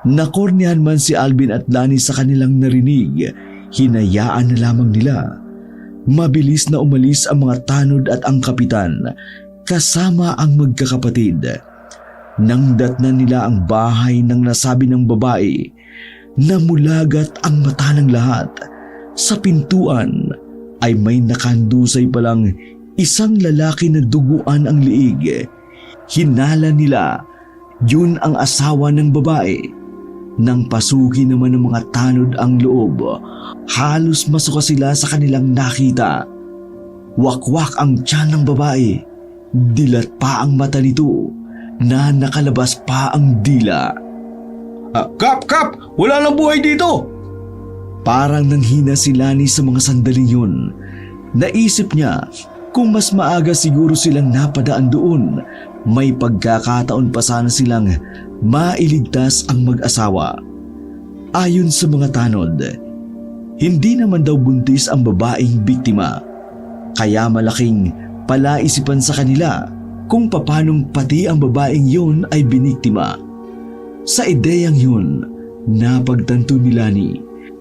Nakornihan man si Alvin at Lani sa kanilang narinig, hinayaan na lamang nila. Mabilis na umalis ang mga tanod at ang kapitan, kasama ang magkakapatid. Nang datnan nila ang bahay ng nasabi ng babae, namulagat ang mata ng lahat. Sa pintuan ay may nakandusay palang isang lalaki na duguan ang liig. Hinala nila, yun ang asawa ng babae. Nang pasukin naman ng mga tanod ang loob, halos masuka sila sa kanilang nakita. Wakwak ang tiyan ng babae. Dilat pa ang mata nito na nakalabas pa ang dila. Kap! Wala lang buhay dito! Parang nanghina si Lani sa mga sandaling yun. Naisip niya kung mas maaga siguro silang napadaan doon, may pagkakataon pa sana silang mailigtas ang mag-asawa. Ayon sa mga tanod, hindi naman daw buntis ang babaeng biktima, kaya malaking palaisipan sa kanila kung papanong pati ang babaeng yun ay biniktima. Sa ideyang yun, napagtanto ni Lani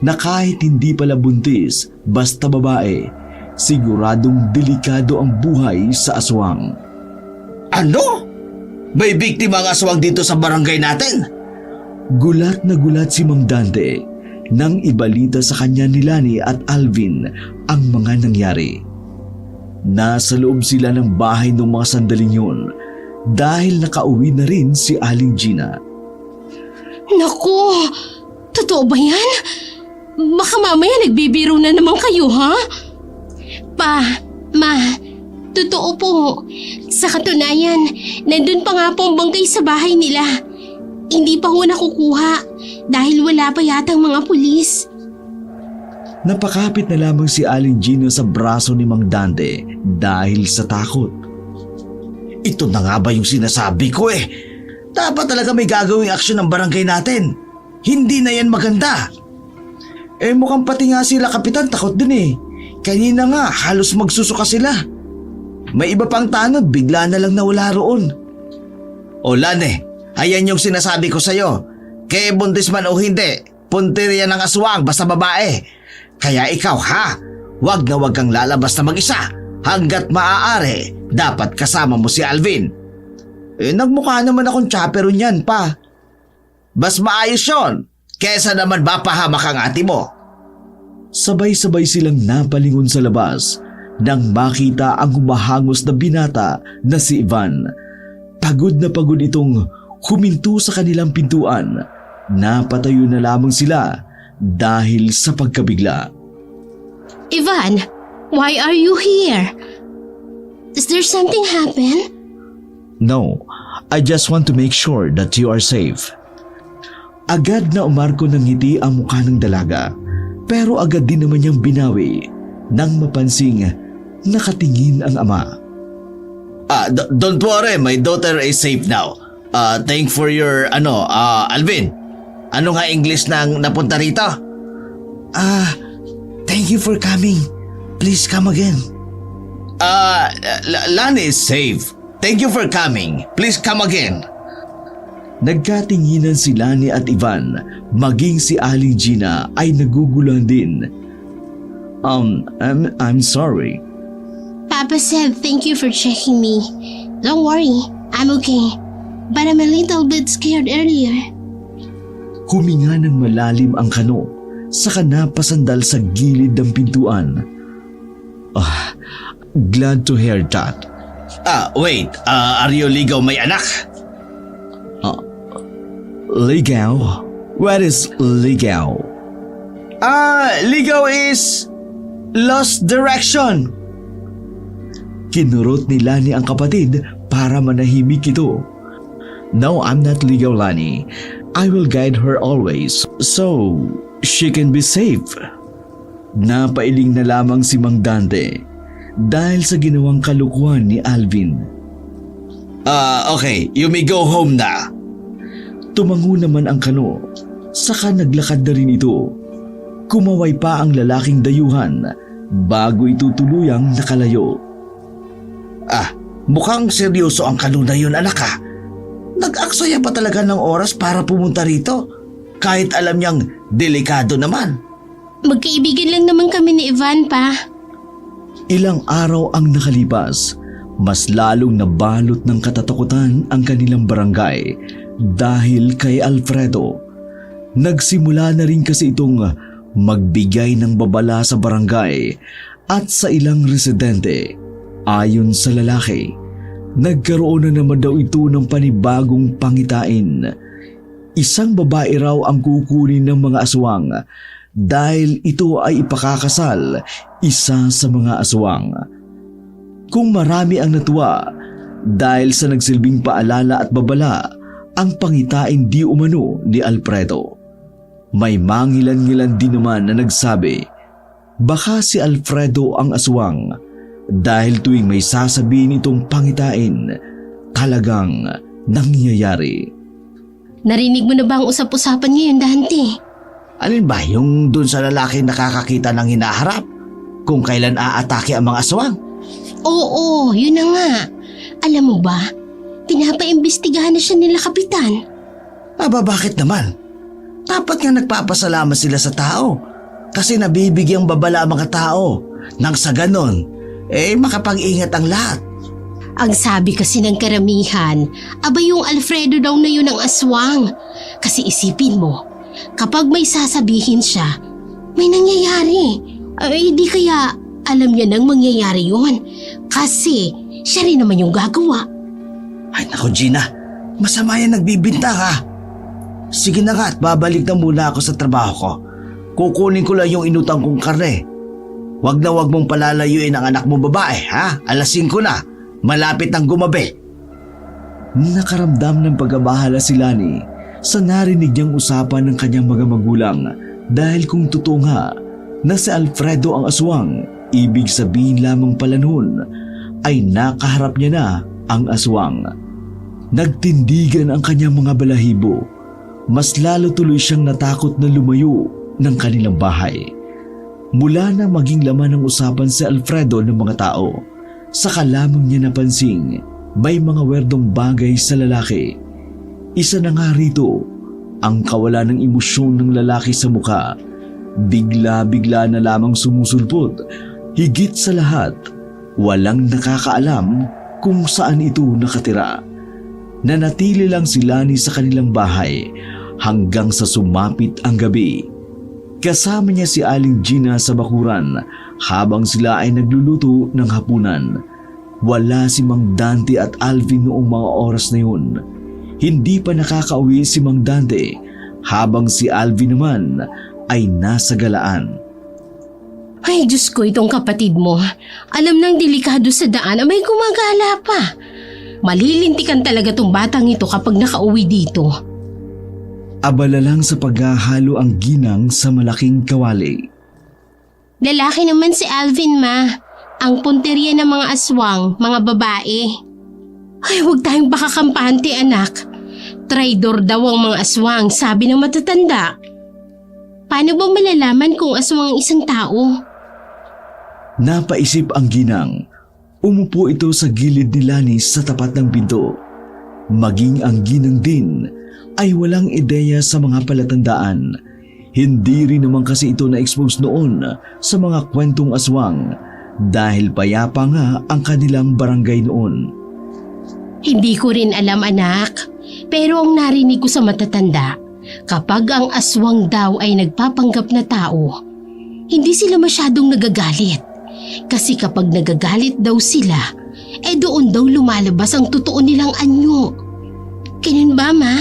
na kahit hindi pala buntis, basta babae, siguradong delikado ang buhay sa aswang. Ano? May biktima ang aswang dito sa barangay natin? Gulat na gulat si Mang Dante nang ibalita sa kanya ni Lani at Alvin ang mga nangyari. Nasa loob sila ng bahay ng mga sandaling yun dahil nakauwi na rin si Aling Gina. Naku, totoo ba yan? Baka mamaya nagbibiro na naman kayo, ha? Pa, ma, totoo po. Sa katunayan, nandun pa nga po ang bangkay sa bahay nila. Hindi pa ho nakukuha dahil wala pa yatang mga pulis. Napakapit na lamang si Aling Gina sa braso ni Mang Dante dahil sa takot. Ito na nga ba yung sinasabi ko eh? Dapat talaga may gagawing aksyon ng barangay natin. Hindi na yan maganda. Mukhang pati nga sila kapitan takot din eh. Kanina nga halos magsusuka sila. May iba pang tanod, bigla na lang nawala roon. O Lane, ayan yung sinasabi ko sa'yo. Kaya buntis man o hindi, puntirya ng aswang basta babae. Kaya ikaw ha, wag na wag kang lalabas na mag-isa. Hanggat maaari, dapat kasama mo si Alvin. Nagmukha naman akong chaperon yan pa. Bas maayos yun, kesa naman mapahamak ang ate mo. Sabay-sabay silang napalingon sa labas nang makita ang humahangos na binata na si Ivan. Pagod na pagod itong huminto sa kanilang pintuan. Napatayo na lamang sila dahil sa pagkabigla. Ivan, why are you here? Is there something happen? No, I just want to make sure that you are safe. Agad na umarko ng ngiti ang mukha ng dalaga, pero agad din naman niyang binawi nang mapansing nakatingin ang ama. Don't worry, my daughter is safe now. Thank for your Alvin. Ano nga English nang napunta rito? Thank you for coming. Please come again. Lani is safe. Thank you for coming. Please come again. Nagkatinginan si Lani at Ivan, maging si Aling Gina ay naguguluhan din. I'm sorry. Papa said thank you for checking me. Don't worry, I'm okay. But I'm a little bit scared earlier. Huminga ng malalim ang kano, saka napasandal sa gilid ng pintuan. Glad to hear that. Wait, are you ligaw may anak? Ligaw? What is ligaw? Ligaw is lost direction. Kinurot ni Lani ang kapatid para manahimik ito. No, I'm not ligaw, Lani. I will guide her always so she can be safe. Napailing na lamang si Mang Dante dahil sa ginawang kalukuhan ni Alvin. Okay, you may go home na. Tumango naman ang kano, saka naglakad na rin ito. Kumaway pa ang lalaking dayuhan bago ito tuluyang nakalayo. Mukhang seryoso ang kano na yun, anak ha. Nag-aksaya pa talaga ng oras para pumunta rito, kahit alam niyang delikado naman. Magkaibigan lang naman kami ni Ivan, pa. Ilang araw ang nakalipas, mas lalong nabalot ng katatakutan ang kanilang barangay dahil kay Alfredo. Nagsimula na rin kasi itong magbigay ng babala sa barangay at sa ilang residente. Ayon sa lalaki, nagkaroon na naman daw ito ng panibagong pangitain. Isang babae raw ang kukunin ng mga aswang dahil ito ay ipakakasal isa sa mga aswang. Kung marami ang natuwa dahil sa nagsilbing paalala at babala ang pangitain di umano ni Alfredo. May mangilan-ngilan din naman na nagsabi, Baka si Alfredo ang aswang dahil tuwing may sasabihin itong pangitain, talagang nangyayari. Narinig mo na ba ang usap-usapan ngayon, Dante? Alin ba yung dun sa lalaki nakakakita ng hinaharap? Kung kailan aatake ang mga aswang? Oo, yun na nga. Alam mo ba, pinapaimbestigahan na siya nila kapitan. Aba, bakit naman? Dapat nga nagpapasalamat sila sa tao kasi nabibigyang babala ang mga tao nang sa ganon, makapag-ingat ang lahat. Ang sabi kasi ng karamihan, aba yung Alfredo daw na yun ang aswang. Kasi isipin mo, kapag may sasabihin siya, may nangyayari. Ay di kaya alam niya nang mangyayari yun. Kasi siya rin naman yung gagawa. Ay naku Gina, masama yan nagbibinta ka. Sige na nga at babalik na muna ako sa trabaho ko. Kukunin ko lang yung inutang kong karne. Wag na wag mong palalayuin ang anak mo babae, ha? Alas 5 na. Malapit ng gumabi. Nakaramdam ng pagkabahala si Lani sa narinig niyang usapan ng kanyang mga magulang dahil kung totoo nga na si Alfredo ang aswang, ibig sabihin lamang pala noon ay nakaharap niya na ang aswang. Nagtindigan ang kanyang mga balahibo. Mas lalo tuloy siyang natakot na lumayo ng kanilang bahay. Mula na maging laman ng usapan si Alfredo ng mga tao, saka lamang niya napansing may mga werdong bagay sa lalaki. Isa na nga rito, ang kawalan ng emosyon ng lalaki sa mukha. Bigla-bigla na lamang sumusulpot. Higit sa lahat, walang nakakaalam kung saan ito nakatira. Nanatili lang si Lani sa kanilang bahay hanggang sa sumapit ang gabi. Kasama niya si Aling Gina sa bakuran habang sila ay nagluluto ng hapunan. Wala si Mang Dante at Alvin noong mga oras na yun. Hindi pa nakakauwi si Mang Dante habang si Alvin naman ay nasa galaan. Ay Diyos ko, itong kapatid mo. Alam nang delikado sa daan, abay gumagala pa. Malilintikan talaga tong batang ito kapag nakauwi dito. Abala lang sa paghahalo ang ginang sa malaking kawali. Lalaki naman si Alvin, ma. Ang punteriya ng mga aswang, mga babae. Ay, huwag tayong pakakampante, anak. Traidor daw ang mga aswang, sabi ng matatanda. Paano ba malalaman kung aswang ang isang tao? Napaisip ang ginang. Umupo ito sa gilid ni Lani sa tapat ng pinto. Maging ang ginang din ay walang ideya sa mga palatandaan. Hindi rin naman kasi ito na-expose noon sa mga kwentong aswang dahil payapa nga ang kanilang barangay noon. Hindi ko rin alam, anak. Pero ang narinig ko sa matatanda, kapag ang aswang daw ay nagpapanggap na tao, hindi sila masyadong nagagalit. Kasi kapag nagagalit daw sila, doon daw lumalabas ang totoo nilang anyo. Ganun ba, ma?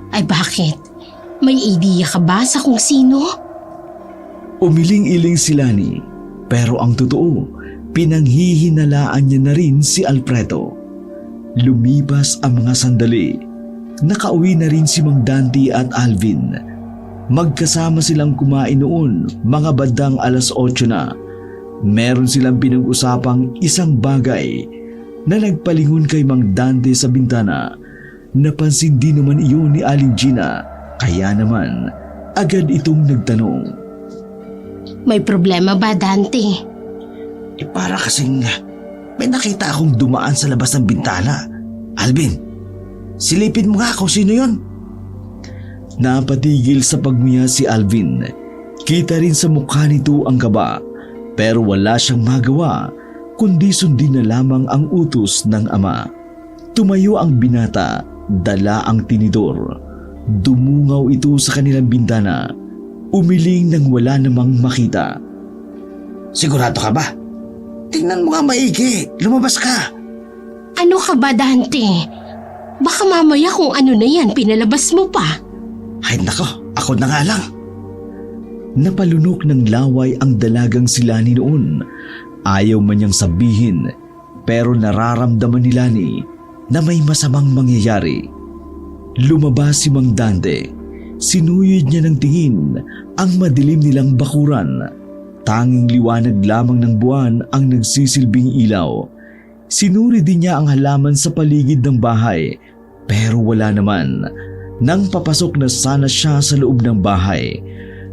Ay bakit? May idea ka ba sa kung sino? Umiling-iling si Lani, pero ang totoo, pinanghihinalaan niya na rin si Alfredo. Lumipas ang mga sandali. Nakauwi na rin si Mang Dante at Alvin. Magkasama silang kumain noon, mga bandang alas 8 na. Meron silang pinag-usapang isang bagay na nagpalingon kay Mang Dante sa bintana. Napansin din naman iyon ni Aling Gina, kaya naman agad itong nagtanong. May problema ba, Dante? Para kasing may nakita akong dumaan sa labas ng bintana. Alvin, silipin mo nga kung sino yon. Napatigil sa pagmuya si Alvin. Kita rin sa mukha nito ang kaba, pero wala siyang magawa kundi sundin na lamang ang utos ng ama. Tumayo ang binata, dala ang tinidor. Dumungaw ito sa kanilang bintana. Umiling nang wala namang makita. Sigurado ka ba? Tingnan mo nga maigi, lumabas ka. Ano ka ba, Dante? Baka mamaya kung ano na yan, pinalabas mo pa. Ay nako, ako na nga lang. Napalunok ng laway ang dalagang si Lani noon. Ayaw man niyang sabihin, pero nararamdaman ni Lani na may masamang mangyayari. Lumabas si Mang Dante. Sinuyod niya ng tingin ang madilim nilang bakuran. Tanging liwanag lamang ng buwan ang nagsisilbing ilaw. Sinuri din niya ang halaman sa paligid ng bahay pero wala naman. Nang papasok na sana siya sa loob ng bahay,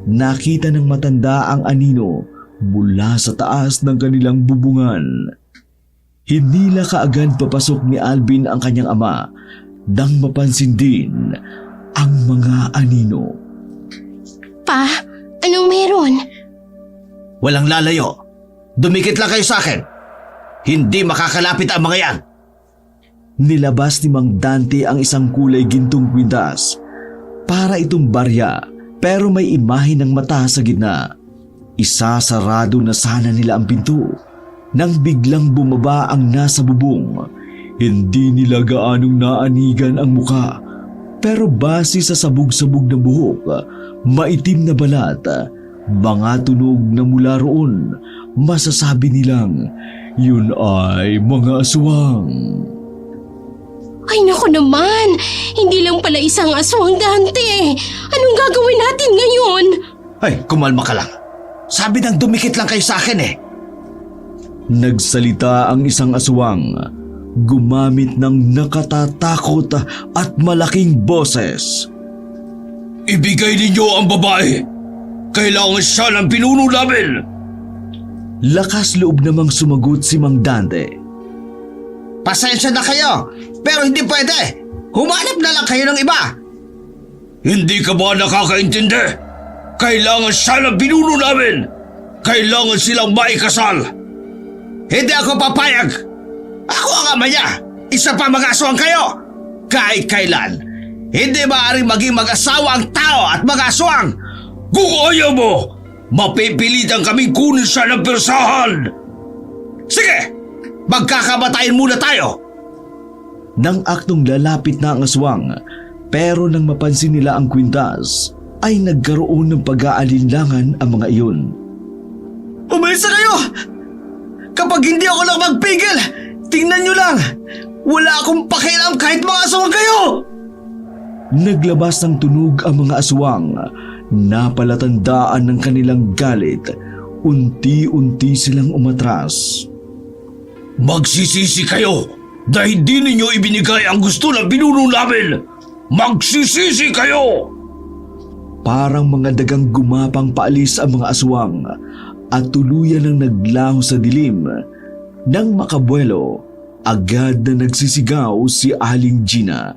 nakita ng matanda ang anino mula sa taas ng kanilang bubungan. Hindi na kaagad papasok ni Alvin ang kanyang ama nang mapansin din ang mga anino. Pa, anong meron? Walang lalayo. Dumikit lang kayo sa akin. Hindi makakalapit ang mga yan. Nilabas ni Mang Dante ang isang kulay gintong kwintas. Para itong barya pero may imahe ng mata sa gitna. Isasarado na sana nila ang pinto nang biglang bumaba ang nasa bubong. Hindi nila gaanong naanigan ang muka pero base sa sabog-sabog na buhok, maitim na balat, mga tunog na mula roon, masasabi nilang yun ay mga aswang. Ay naku naman, hindi lang pala isang aswang, Dante. Anong gagawin natin ngayon? Ay, kumalma ka lang. Sabi nang dumikit lang kayo sa akin eh. Nagsalita ang isang aswang, gumamit ng nakatatakot at malaking boses. Ibigay ninyo ang babae. Kailangan siya ng pinuno namin. Lakas loob namang sumagot si Mang Dante. Pasensya na kayo, pero hindi pwede. Humanap na lang kayo ng iba. Hindi ka ba nakakaintindi? Kailangan siya ng pinuno namin. Kailangan silang maikasal. Hindi ako papayag. Ako ang ama niya. Isa pa mga aswang kayo. Kahit kailan, hindi maaaring maging mag-asawa ang tao at mga aswang. Kung ayaw mo, mapipilitan kaming kunin siya ng persahan. Sige, magkakamatayin muna tayo. Nang aktong lalapit na ang aswang, pero nang mapansin nila ang kwintas, ay nagkaroon ng pag-aalinlangan ang mga iyon. Umayos na kayo! Kapag hindi ako lang magpigil, tingnan nyo lang! Wala akong pakialam kahit mga aswang kayo! Naglabas ng tunog ang mga aswang, napalatandaan ng kanilang galit, unti-unti silang umatras. Magsisisi kayo dahil hindi ninyo ibinigay ang gusto ng pinuno namin! Magsisisi kayo! Parang mga dagang gumapang paalis ang mga aswang at tuluyan ng naglaho sa dilim. Nang makabuelo, agad na nagsisigaw si Aling Gina.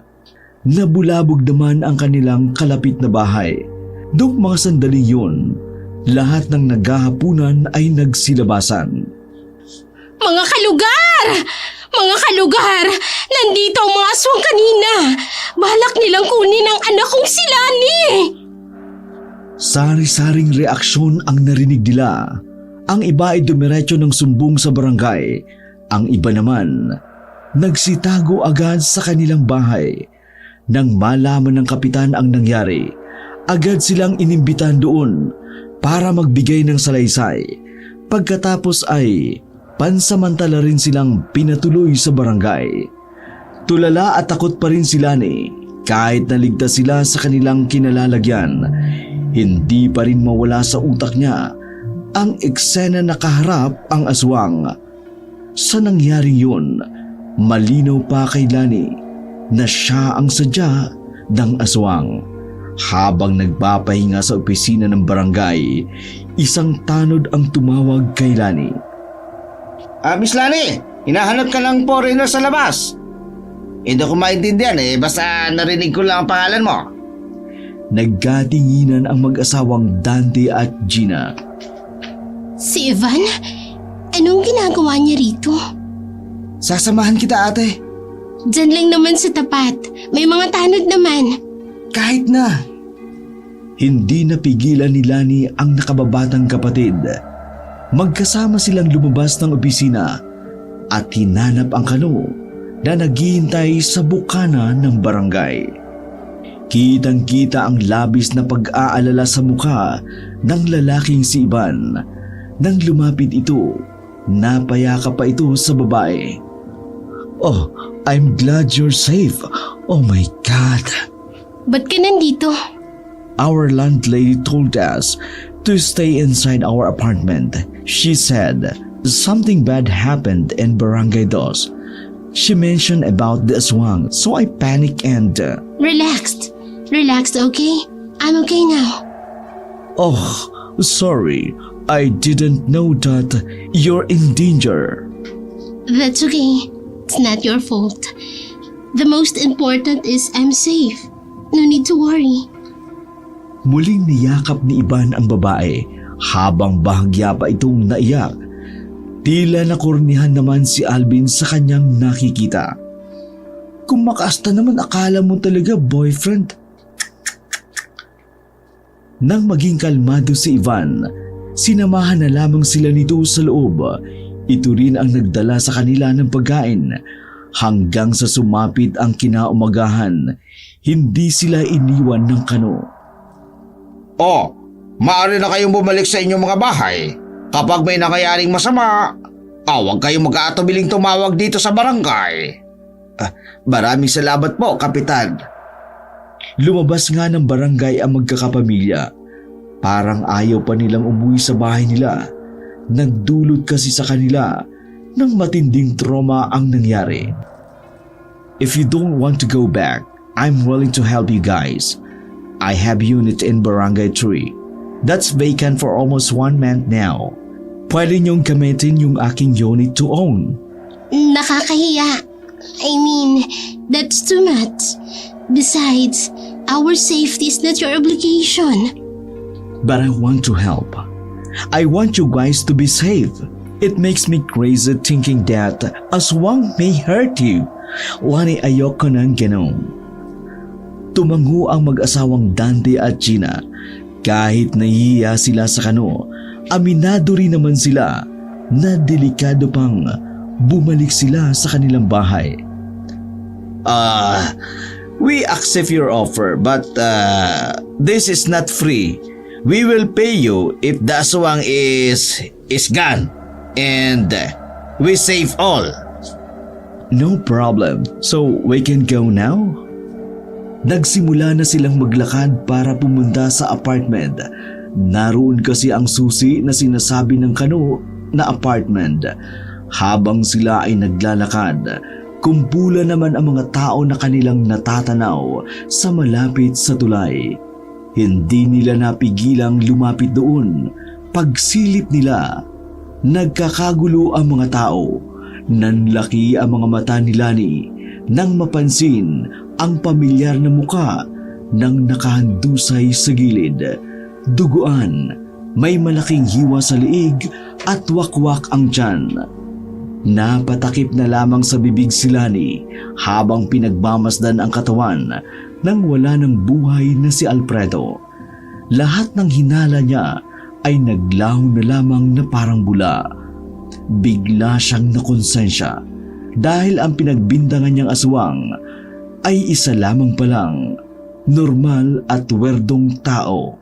Nabulabog naman ang kanilang kalapit na bahay. Noong mga sandaling yun, lahat ng naghahapunan ay nagsilabasan. Mga kalugar! Mga kalugar! Nandito ang mga aswang kanina! Balak nilang kunin ang anak kong si Lani! Sari-saring reaksyon ang narinig nila. Ang iba ay dumiretso ng sumbong sa barangay. Ang iba naman, nagsitago agad sa kanilang bahay. Nang malaman ng kapitan ang nangyari, agad silang inimbitan doon para magbigay ng salaysay. Pagkatapos ay pansamantala rin silang pinatuloy sa barangay. Tulala at takot pa rin si Lani kahit naligtas sila sa kanilang kinalalagyan. Hindi pa rin mawala sa utak niya ang eksena na kaharap ang aswang. Sa nangyaring yun, malinaw pa kay Lani na siya ang sadya ng aswang. Habang nagpapahinga sa opisina ng barangay, isang tanod ang tumawag kay Lani. Miss Lani, hinahanap ka ng foreigner sa labas. Hindi ko maintindihan basta narinig ko lang ang pangalan mo. Nagkatinginan ang mag-asawang Dante at Gina. Si Ivan? Anong ginagawa niya rito? Sasamahan kita ate. Diyan lang naman sa tapat. May mga tanod naman. Kahit na. Hindi napigilan ni Lani ang nakababatang kapatid. Magkasama silang lumabas ng opisina at hinanap ang kano na naghihintay sa bukana ng barangay. Kitang-kita ang labis na pag-aalala sa mukha ng lalaking si Ivan. Nang lumapit ito, napayakap pa ito sa babae. "Oh, I'm glad you're safe. Oh my God." Ba't ka nandito? Our landlady told us to stay inside our apartment. She said something bad happened in Barangay Dos. She mentioned about the aswang, so I panicked and Relaxed, okay? I'm okay now. oh, sorry. I didn't know that you're in danger. That's okay. It's not your fault. The most important is I'm safe. No need to worry. Muling niyakap ni Ivan ang babae habang bahagya pa itong naiyak. Tila nakornihan naman si Alvin sa kanyang nakikita. Kung makaasta naman akala mo talaga boyfriend. Nang maging kalmado si Ivan, sinamahan na lamang sila nito sa loob. Ito rin ang nagdala sa kanila ng pagkain. Hanggang sa sumapit ang kinaumagahan, hindi sila iniwan ng kano. Oh, maaari na kayong bumalik sa inyong mga bahay. Kapag may nangyayaring masama, huwag kayong mag-aatubiling tumawag dito sa barangay. Maraming salamat po, Kapitan. Lumabas nga ng barangay ang magkakapamilya. Parang ayaw pa nilang umuwi sa bahay nila. Nagdulot kasi sa kanila ng matinding trauma ang nangyari. If you don't want to go back, I'm willing to help you guys. I have unit in Barangay 3. That's vacant for almost 1 month now. Pwede niyong gamitin yung aking unit to own. Nakakahiya. I mean, that's too much. Besides, our safety is not your obligation. But I want to help. I want you guys to be safe. It makes me crazy thinking that aswang may hurt you. Lani, ayoko ng ganun. Tumango ang mag-asawang Dante at Gina. Kahit nahihiya sila sa kano, aminado rin naman sila na delikado pang bumalik sila sa kanilang bahay. We accept your offer, but this is not free. We will pay you if the aswang is gone and we save all. No problem. So we can go now? Nagsimula na silang maglakad para pumunta sa apartment. Naroon kasi ang susi na sinasabi ng kano na apartment. Habang sila ay naglalakad, kumpulan naman ang mga tao na kanilang natatanaw sa malapit sa tulay. Hindi nila napigilang lumapit doon. Pagsilip nila, nagkakagulo ang mga tao. Nanlaki ang mga mata ni Lani nang mapansin ang pamilyar na muka ng nakahandusay sa gilid. Duguan, may malaking hiwa sa liig at wakwak ang tiyan. Napatakip na lamang sa bibig si Lani habang pinagmamasdan ang katawan nang wala ng buhay na si Alfredo. Lahat ng hinala niya ay naglaho na lamang na parang bula. Bigla siyang nakonsensya dahil ang pinagbintangan niyang aswang ay isa lamang palang normal at werdong tao.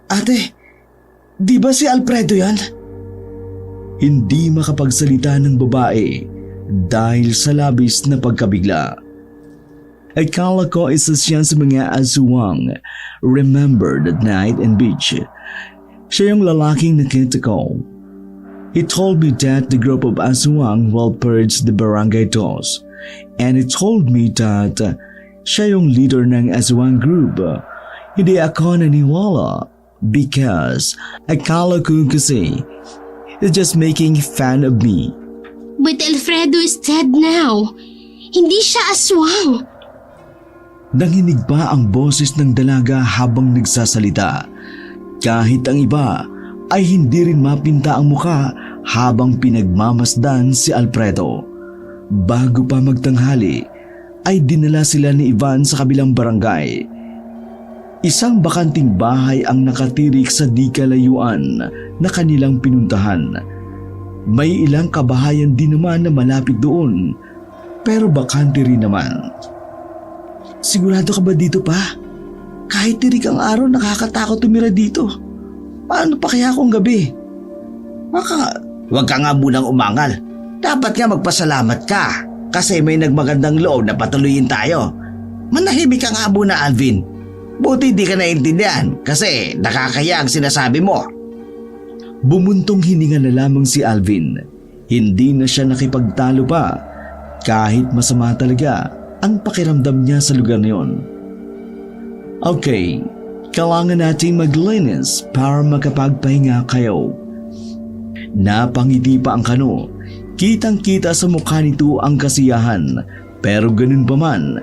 Ate, di ba si Alfredo yan? Hindi makapagsalita ng babae dahil sa labis na pagkabigla. Akala ko isa siya sa mga aswang. Remember that night in beach? Siya yung lalaking nakita ko. He told me that the group of aswang will purge the Barangay Dos. And he told me that siya yung leader ng aswang group. Hindi ako naniwala because akala ko kasi he's just making fun of me. But Alfredo is dead now. Hindi siya aswang. Nanginig pa ang boses ng dalaga habang nagsasalita. Kahit ang iba ay hindi rin mapinta ang muka habang pinagmamasdan si Alfredo. Bago pa magtanghali ay dinala sila ni Ivan sa kabilang barangay. Isang bakanting bahay ang nakatirik sa di kalayuan na kanilang pinuntahan. May ilang kabahayan din naman na malapit doon, pero bakante rin naman. Sigurado ka ba dito pa? Kahit tirik ang araw, nakakatakot tumira dito. Paano pa kaya kung gabi? Huwag ka nga munang umangal. Dapat nga magpasalamat ka kasi may nagmagandang loob na patuloyin tayo. Manahimik ka nga muna, Alvin. Buti di ka naintindihan kasi nakakaya ang sinasabi mo. Bumuntong hininga na lamang si Alvin. Hindi na siya nakipagtalo pa kahit masama talaga ang pakiramdam niya sa lugar na yun. Okay, kailangan natin maglinis para makapagpahinga kayo. Napangiti pa ang kano. Kitang-kita sa mukha nito ang kasiyahan, pero ganun pa man,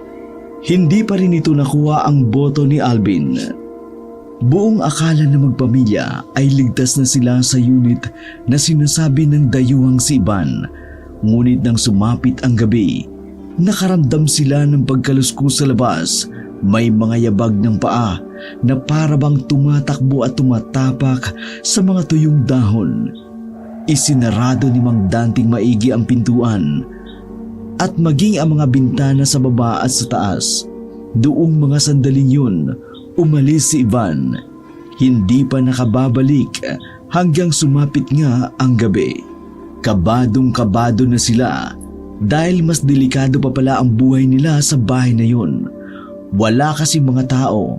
hindi pa rin ito nakuha ang boto ni Alvin. Buong akala na magpamilya ay ligtas na sila sa unit na sinasabi ng dayuhang si Ivan. Ngunit nang sumapit ang gabi, nakaramdam sila ng pagkaluskus sa labas. May mga yabag ng paa na parabang tumatakbo at tumatapak sa mga tuyong dahon. Isinarado ni Mang Danting maigi ang pintuan at maging ang mga bintana sa baba at sa taas. Doong mga sandaling yun, umalis si Ivan. Hindi pa nakababalik hanggang sumapit nga ang gabi. Kabadong-kabado na sila dahil mas delikado pa pala ang buhay nila sa bahay na yun. Wala kasi mga tao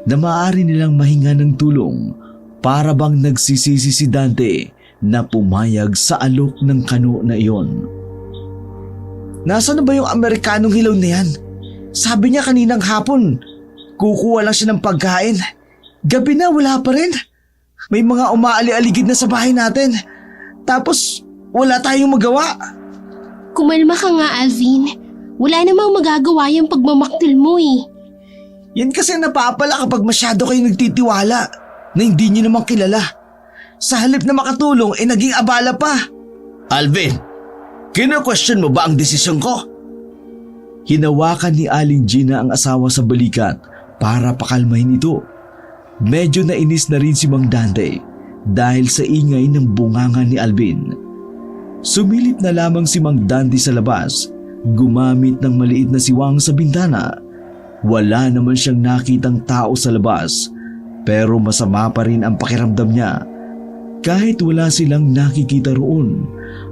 na maaari nilang mahinga ng tulong. Para bang nagsisisi si Dante na pumayag sa alok ng kano na iyon. Nasaan na ba yung Amerikanong hilaw na yan? Sabi niya kaninang hapon, kukuha lang siya ng pagkain. Gabi na, wala pa rin. May mga umaali-aligid na sa bahay natin. Tapos, wala tayong magawa. Kumalma ka nga, Alvin. Wala namang magagawa yung pagmamaktil mo eh. Yan kasi napapala kapag masyado kayo nagtitiwala na hindi niyo naman kilala. Sa halip na makatulong, naging abala pa. Alvin, kino-question mo ba ang desisyon ko? Hinawakan ni Aling Gina ang asawa sa balikat para pakalmahin ito. Medyo nainis na rin si Mang Dante dahil sa ingay ng bunganga ni Alvin. Sumilip na lamang si Mang Dante sa labas, gumamit ng maliit na siwang sa bintana. Wala naman siyang nakitang tao sa labas, pero masama pa rin ang pakiramdam niya. Kahit wala silang nakikita roon,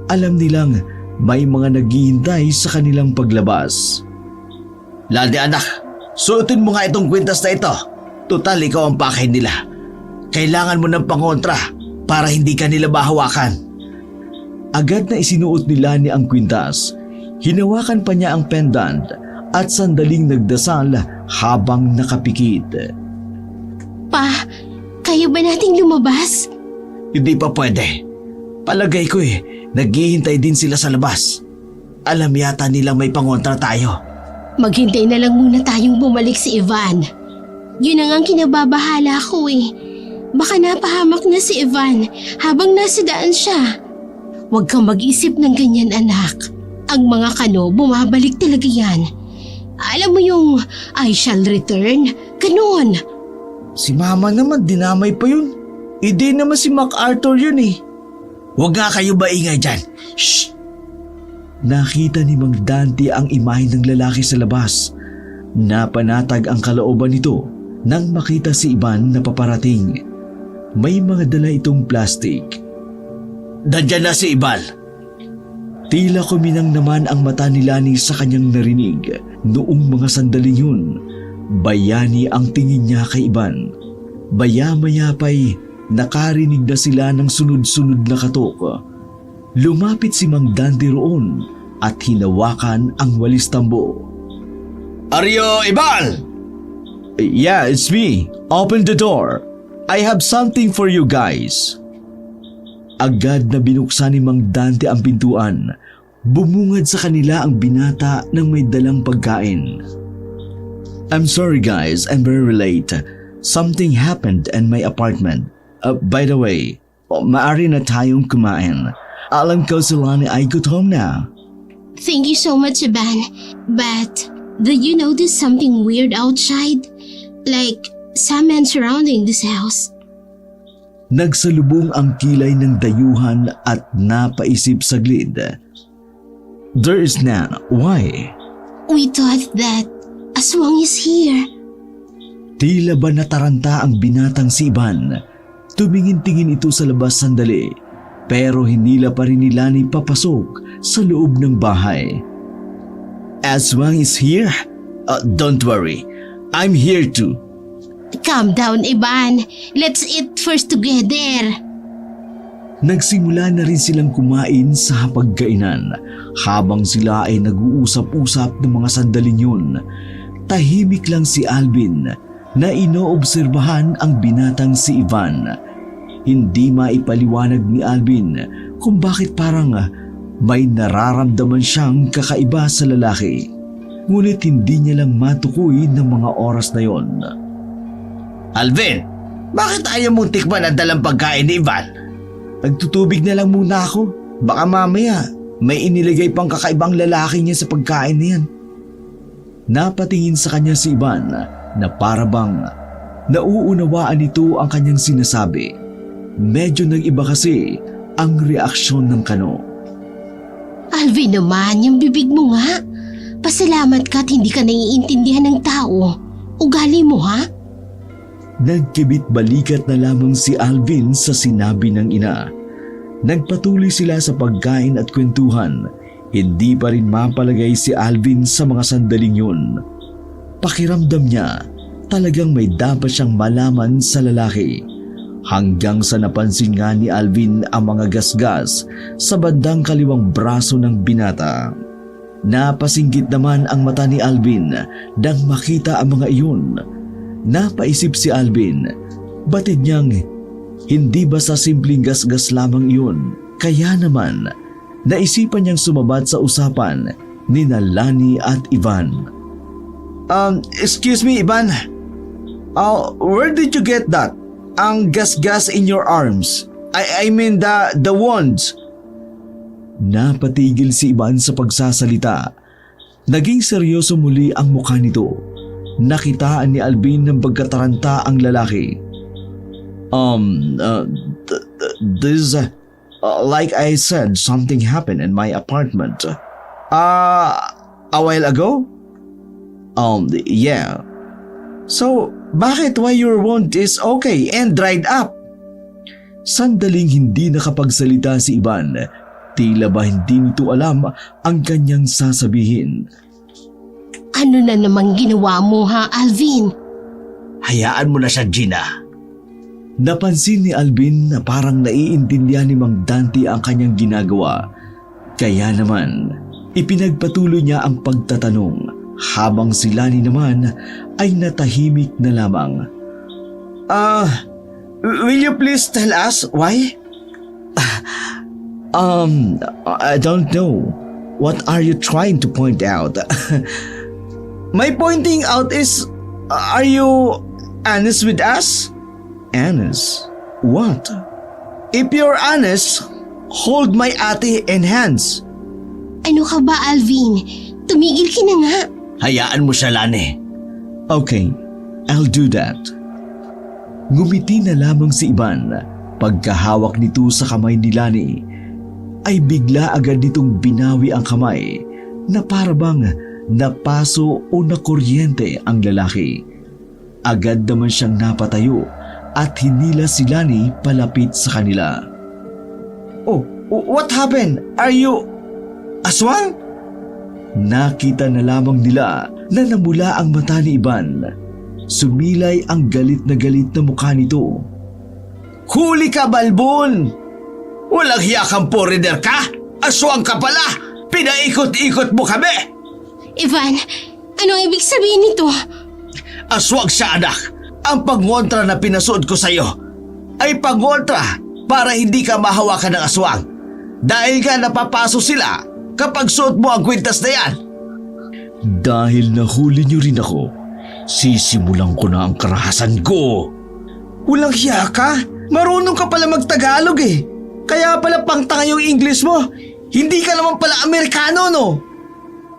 alam nilang may mga naghihintay sa kanilang paglabas. Lade anak, suotin mo nga itong kwintas na ito. Tutal ikaw ang pakay nila. Kailangan mo ng pangontra para hindi ka nila mahawakan. Agad na isinuot nila ni ang kwintas. Hinawakan pa niya ang pendant at sandaling nagdasal habang nakapikit. Pa, kaya ba nating lumabas? Hindi pa pwede. Palagay ko naghihintay din sila sa labas. Alam yata nilang may pangontra tayo. Maghintay na lang muna tayong bumalik si Ivan. Yun ang kinababahala ko eh. Baka napahamak na si Ivan habang nasa daan siya. Huwag kang mag-isip ng ganyan, anak. Ang mga kano, bumabalik talaga yan. Alam mo yung I shall return? Ganon. Si mama naman dinamay pa yun. Hindi naman si MacArthur yun eh. Huwag nga kayo maingay dyan. Shh! Nakita ni Mang Dante ang imahe ng lalaki sa labas. Napanatag ang kalooban nito nang makita si Ivan na paparating. May mga dala itong plastic. Dandyan na si Ivan. Tila kuminang naman ang mata ni Lani sa kanyang narinig noong mga sandaling yun. Bayani ang tingin niya kay Ivan. Baya-maya pa'y nakarinig na sila ng sunod-sunod na katok. Lumapit si Mang Dante roon at hinawakan ang walis tambo. Aryo Ivan! Yeah, it's me. Open the door. I have something for you guys. Agad na binuksan ni Mang Dante ang pintuan. Bumungad sa kanila ang binata ng may dalang pagkain. I'm sorry guys, I'm very late. Something happened in my apartment. By the way, maaari na tayong kumain. Alam ko si Lani ay gutom na. Thank you so much, Ivan. But, do you notice something weird outside? Like, some men surrounding this house. Nagsalubong ang kilay ng dayuhan at napaisip saglit. There is none. Why? We thought that aswang is here. Tila ba nataranta ang binatang si Ivan? Tumingin-tingin ito sa labas sandali, pero hinila pa rin nila ni papasok sa loob ng bahay. Aswang is here? Don't worry, I'm here too. Calm down, Ivan. Let's eat first together. Nagsimula na rin silang kumain sa hapagkainan habang sila ay nag-uusap-usap ng mga sandaling yun. Tahimik lang si Alvin na inoobserbahan ang binatang si Ivan. Hindi maipaliwanag ni Alvin kung bakit parang may nararamdaman siyang kakaiba sa lalaki. Ngunit hindi niya lang matukoy ng mga oras na yon. Alvin, bakit ayaw mong tikman ang dalang pagkain ni Ivan? Nagtutubig na lang muna ako. Baka mamaya may inilagay pang kakaibang lalaki niya sa pagkain na yan. Napatingin sa kanya si Ivan na parabang nauunawaan nito ang kanyang sinasabi. Medyo nag-iba kasi ang reaksyon ng kano. Alvin naman, yung bibig mo nga. Pasalamat ka at hindi ka naiintindihan ng tao. Ugali mo, ha? Nagkibit balikat na lamang si Alvin sa sinabi ng ina. Nagpatuloy sila sa pagkain at kwentuhan. Hindi pa rin mapalagay si Alvin sa mga sandaling yun. Pakiramdam niya, talagang may dapat siyang malaman sa lalaki. Hanggang sa napansin nga ni Alvin ang mga gasgas sa bandang kaliwang braso ng binata. Napasinggit naman ang mata ni Alvin nang makita ang mga iyon. Napaisip si Alvin, batid niyang hindi ba sa simpleng gasgas lamang iyon. Kaya naman, naisipan niyang sumabat sa usapan ni Lani at Ivan. Excuse me, Ivan. Where did you get that? Ang gas-gas in your arms. I mean the wands. Napatigil si Ivan sa pagsasalita. Naging seryoso muli ang mukha nito. Nakitaan ni Alvin ng pagkataranta ang lalaki. This, like I said, something happened in my apartment. A while ago? Yeah. So, bakit why your wound is okay and dried up? Sandaling hindi nakapagsalita si Ivan. Tila ba hindi nito alam ang kanyang sasabihin. Ano na namang ginawa mo, ha, Alvin? Hayaan mo na siya, Gina. Napansin ni Alvin na parang naiintindihan ni Mang Dante ang kanyang ginagawa. Kaya naman, ipinagpatuloy niya ang pagtatanong habang si Lani naman ay natahimik na lamang. Will you please tell us why? I don't know. What are you trying to point out? My pointing out is, are you honest with us? Honest? What? If you're honest, hold my ate in hands. Ano ka ba, Alvin? Tumigil ka na nga. Hayaan mo siya, Lani. Okay, I'll do that. Ngumiti na lamang si Ivan. Pagkahawak nito sa kamay ni Lani, ay bigla agad nitong binawi ang kamay na parabang napaso o nakuryente ang lalaki. Agad naman siyang napatayo at hinila si Lani palapit sa kanila. Oh, what happened? Are you aswang? Nakita na lamang nila na namula ang mata ni Ivan. Sumilay ang galit na mukha nito. Huli ka, Balbon! Walang hiya kang foreigner ka? Aswang ka pala! Pinaikot-ikot mo kami! Ivan, anong ibig sabihin nito? Aswang siya, anak. Ang pangontra na pinasuot ko sa'yo ay pangontra para hindi ka mahawakan ng aswang. Dahil nga napapaso sila kapag suot mo ang kwintas na yan. Dahil nahuli niyo rin ako, sisimulan ko na ang karahasan ko. Walang hiya ka? Marunong ka pala mag-Tagalog eh. Kaya pala pangtanga yung English mo. Hindi ka naman pala Amerikano, no?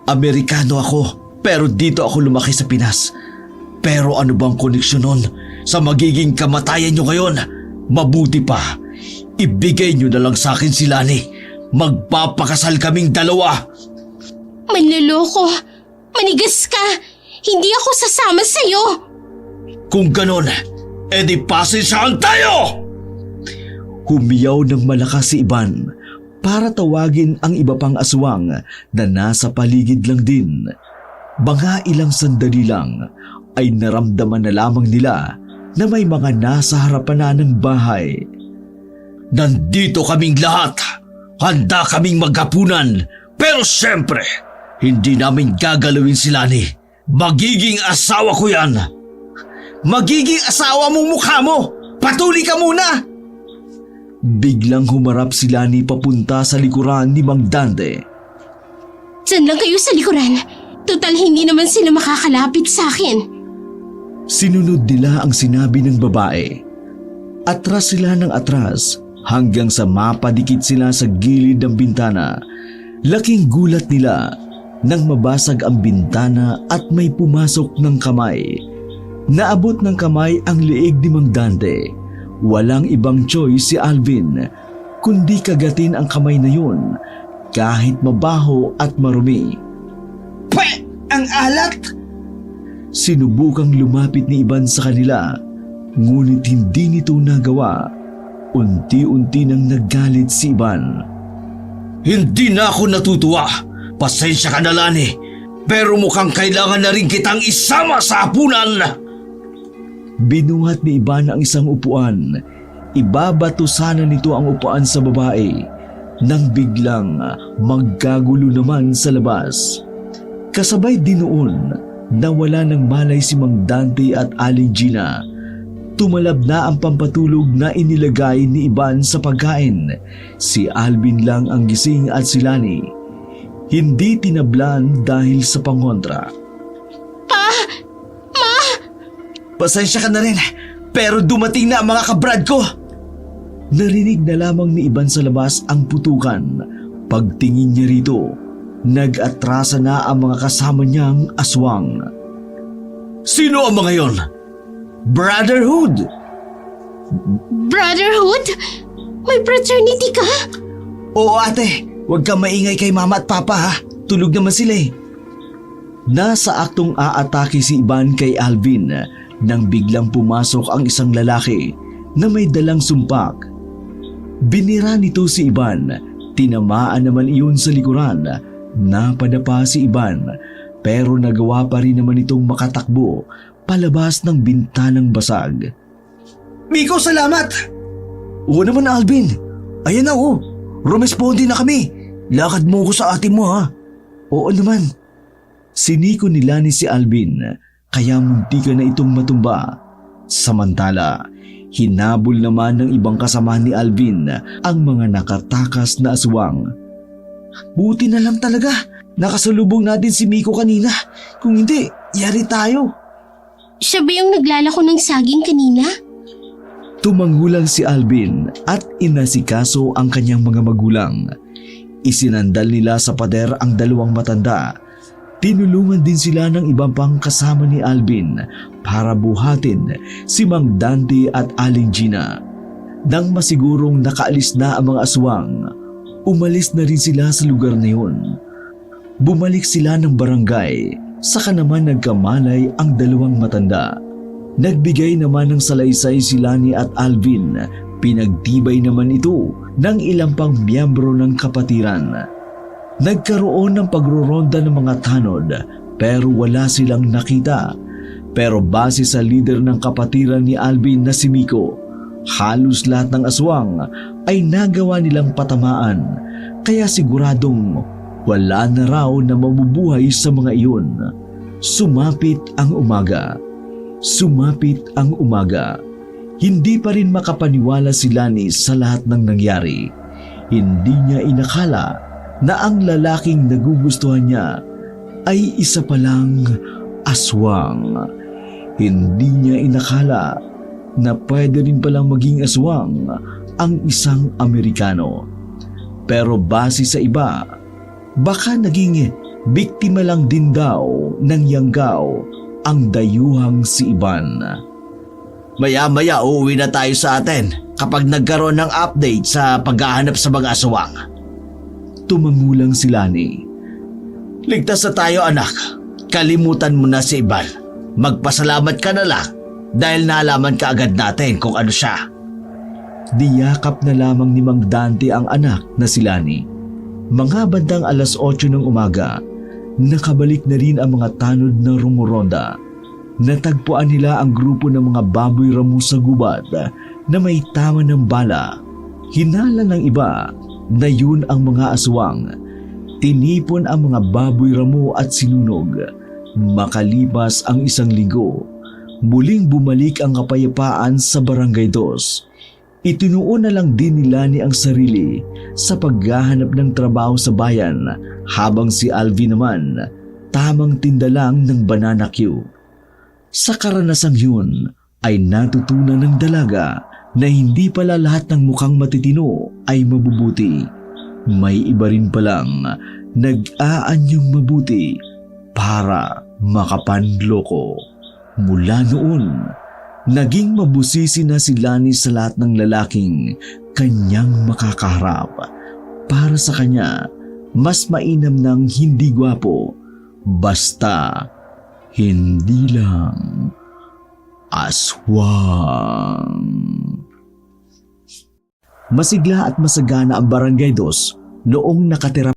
Amerikano ako, pero dito ako lumaki sa Pinas. Pero ano bang koneksyon nun sa magiging kamatayan nyo ngayon? Mabuti pa, ibigay nyo na lang sa akin si Lani. Magpapakasal kaming dalawa. Manloloko, manigas ka. Hindi ako sasama sa'yo. Kung ganon, edi pasensyahan tayo! Humiyaw ng malakas si Ivan para tawagin ang iba pang aswang na nasa paligid lang din. Mga ilang sandali lang ay naramdaman na lamang nila na may mga nasa harapan na ng bahay. Nandito kaming lahat. Handa kaming maghapunan. Pero siyempre, hindi namin gagalawin si Lani. Magiging asawa ko yan. Magiging asawa mong mukha mo. Patuli ka muna. Biglang humarap si Lani papunta sa likuran ni Mang Dante. Diyan lang kayo sa likuran. Total hindi naman sila makakalapit sa akin. Sinunod nila ang sinabi ng babae. Atras sila ng atras hanggang sa mapadikit sila sa gilid ng bintana. Laking gulat nila nang mabasag ang bintana at may pumasok ng kamay. Naabot ng kamay ang leeg ni Mang Dante. Walang ibang choice si Alvin kundi kagatin ang kamay na yun kahit mabaho at marumi. Pwe! Ang alat! Sinubukang lumapit ni Iban sa kanila, ngunit hindi nito nagawa. Unti-unti nang naggalit si Iban. Hindi na ako natutuwa. Pasensya ka na, Lani. Pero mukhang kailangan na rin kitang isama sa hapunan. Binuhat ni Iban ang isang upuan. Ibabato sana nito ang upuan sa babae nang biglang magkagulo naman sa labas. Kasabay din noon, nawala ng malay si Mang Dante at Aling Gina. Tumalab na ang pampatulog na inilagay ni Iban sa pagkain. Si Alvin lang ang gising at si Lani. Hindi tinablan dahil sa pangontra. Pasensya ka na rin. Pero dumating na ang mga kabrad ko. Narinig na lamang ni Iban sa labas ang putukan. Pagtingin niya rito, nag-atrasa na ang mga kasama niyang aswang. Sino ang mga yon? Brotherhood! Brotherhood? May fraternity ka? Oo ate, huwag kang maingay kay mama at papa ha. Tulog naman sila eh. Nasa aktong aatake si Iban kay Alvin nang biglang pumasok ang isang lalaki na may dalang sumpak. Binira nito si Iban, tinamaan naman iyon sa likuran. Napadapa si Iban pero nagawa pa rin naman itong makatakbo palabas ng bintanang basag. Miko, salamat! Oo naman Alvin, ayan na oh, rumesponde na kami. Lakad mo ko sa atin mo ha. Oo naman. Siniko nila ni si Alvin kaya munti ka na itong matumba. Samantala, hinabol naman ng ibang kasama ni Alvin ang mga nakatakas na aswang. Buti na lang talaga, nakasalubong natin si Miko kanina. Kung hindi, yari tayo. Siya ba yung naglalako ng saging kanina? Tumangulang si Alvin at inasikaso ang kanyang mga magulang. Isinandal nila sa pader ang dalawang matanda. Tinulungan din sila ng ibang pang kasama ni Alvin para buhatin si Mang Dante at Aling Gina. Nang masigurong nakaalis na ang mga aswang, umalis na rin sila sa lugar na yun. Bumalik sila ng barangay, saka naman nagkamalay ang dalawang matanda. Nagbigay naman ng salaysay si Lani at Alvin, pinagtibay naman ito ng ilang pang miyembro ng kapatiran. Nagkaroon ng pagroronda ng mga tanod pero wala silang nakita. Pero base sa leader ng kapatiran ni Alvin na si Miko, halos lahat ng aswang ay nagawa nilang patamaan kaya siguradong wala na raw na mabubuhay sa mga iyon. Sumapit ang umaga. Sumapit ang umaga. Hindi pa rin makapaniwala si Lani sa lahat ng nangyari. Hindi niya inakala na ang lalaking nagugustuhan niya ay isa palang aswang. Hindi niya inakala na pwede rin palang maging aswang ang isang Amerikano. Pero base sa iba, baka naging biktima lang din daw ng yanggaw ang dayuhang si Iban. Maya-maya uuwi na tayo sa atin kapag nagkaroon ng update sa paghahanap sa mga aswang. Tumangulang si Lani. Ligtas na tayo anak. Kalimutan mo na si Iban. Magpasalamat ka na lang dahil nalaman ka agad natin kung ano siya. Diyakap na lamang ni Mang Dante ang anak na si Lani. Mga bandang 8:00 ng umaga, nakabalik na rin ang mga tanod na rumuronda. natagpuan nila ang grupo ng mga baboy ramo sa gubat na may tama ng bala. Hinala ng iba na yun ang mga aswang. Tinipon ang mga baboy ramo at sinunog. Makalipas ang 1 linggo, muling bumalik ang kapayapaan sa Barangay 2. Itinuon na lang din ni Lani ang sarili sa paghahanap ng trabaho sa bayan habang si Alvin naman tamang tinda lang ng banana Q. Sa karanasang yun ay natutunan ng dalaga na hindi pala lahat ng mukhang matitino ay mabubuti. May iba rin palang nag-aanyong mabuti para makapanloko. Mula noon, naging mabusisi na si Lani sa lahat ng lalaking kanyang makakaharap. Para sa kanya, mas mainam ng hindi gwapo, basta hindi lang aswang. Masigla at masagana ang Barangay 2 noong nakatira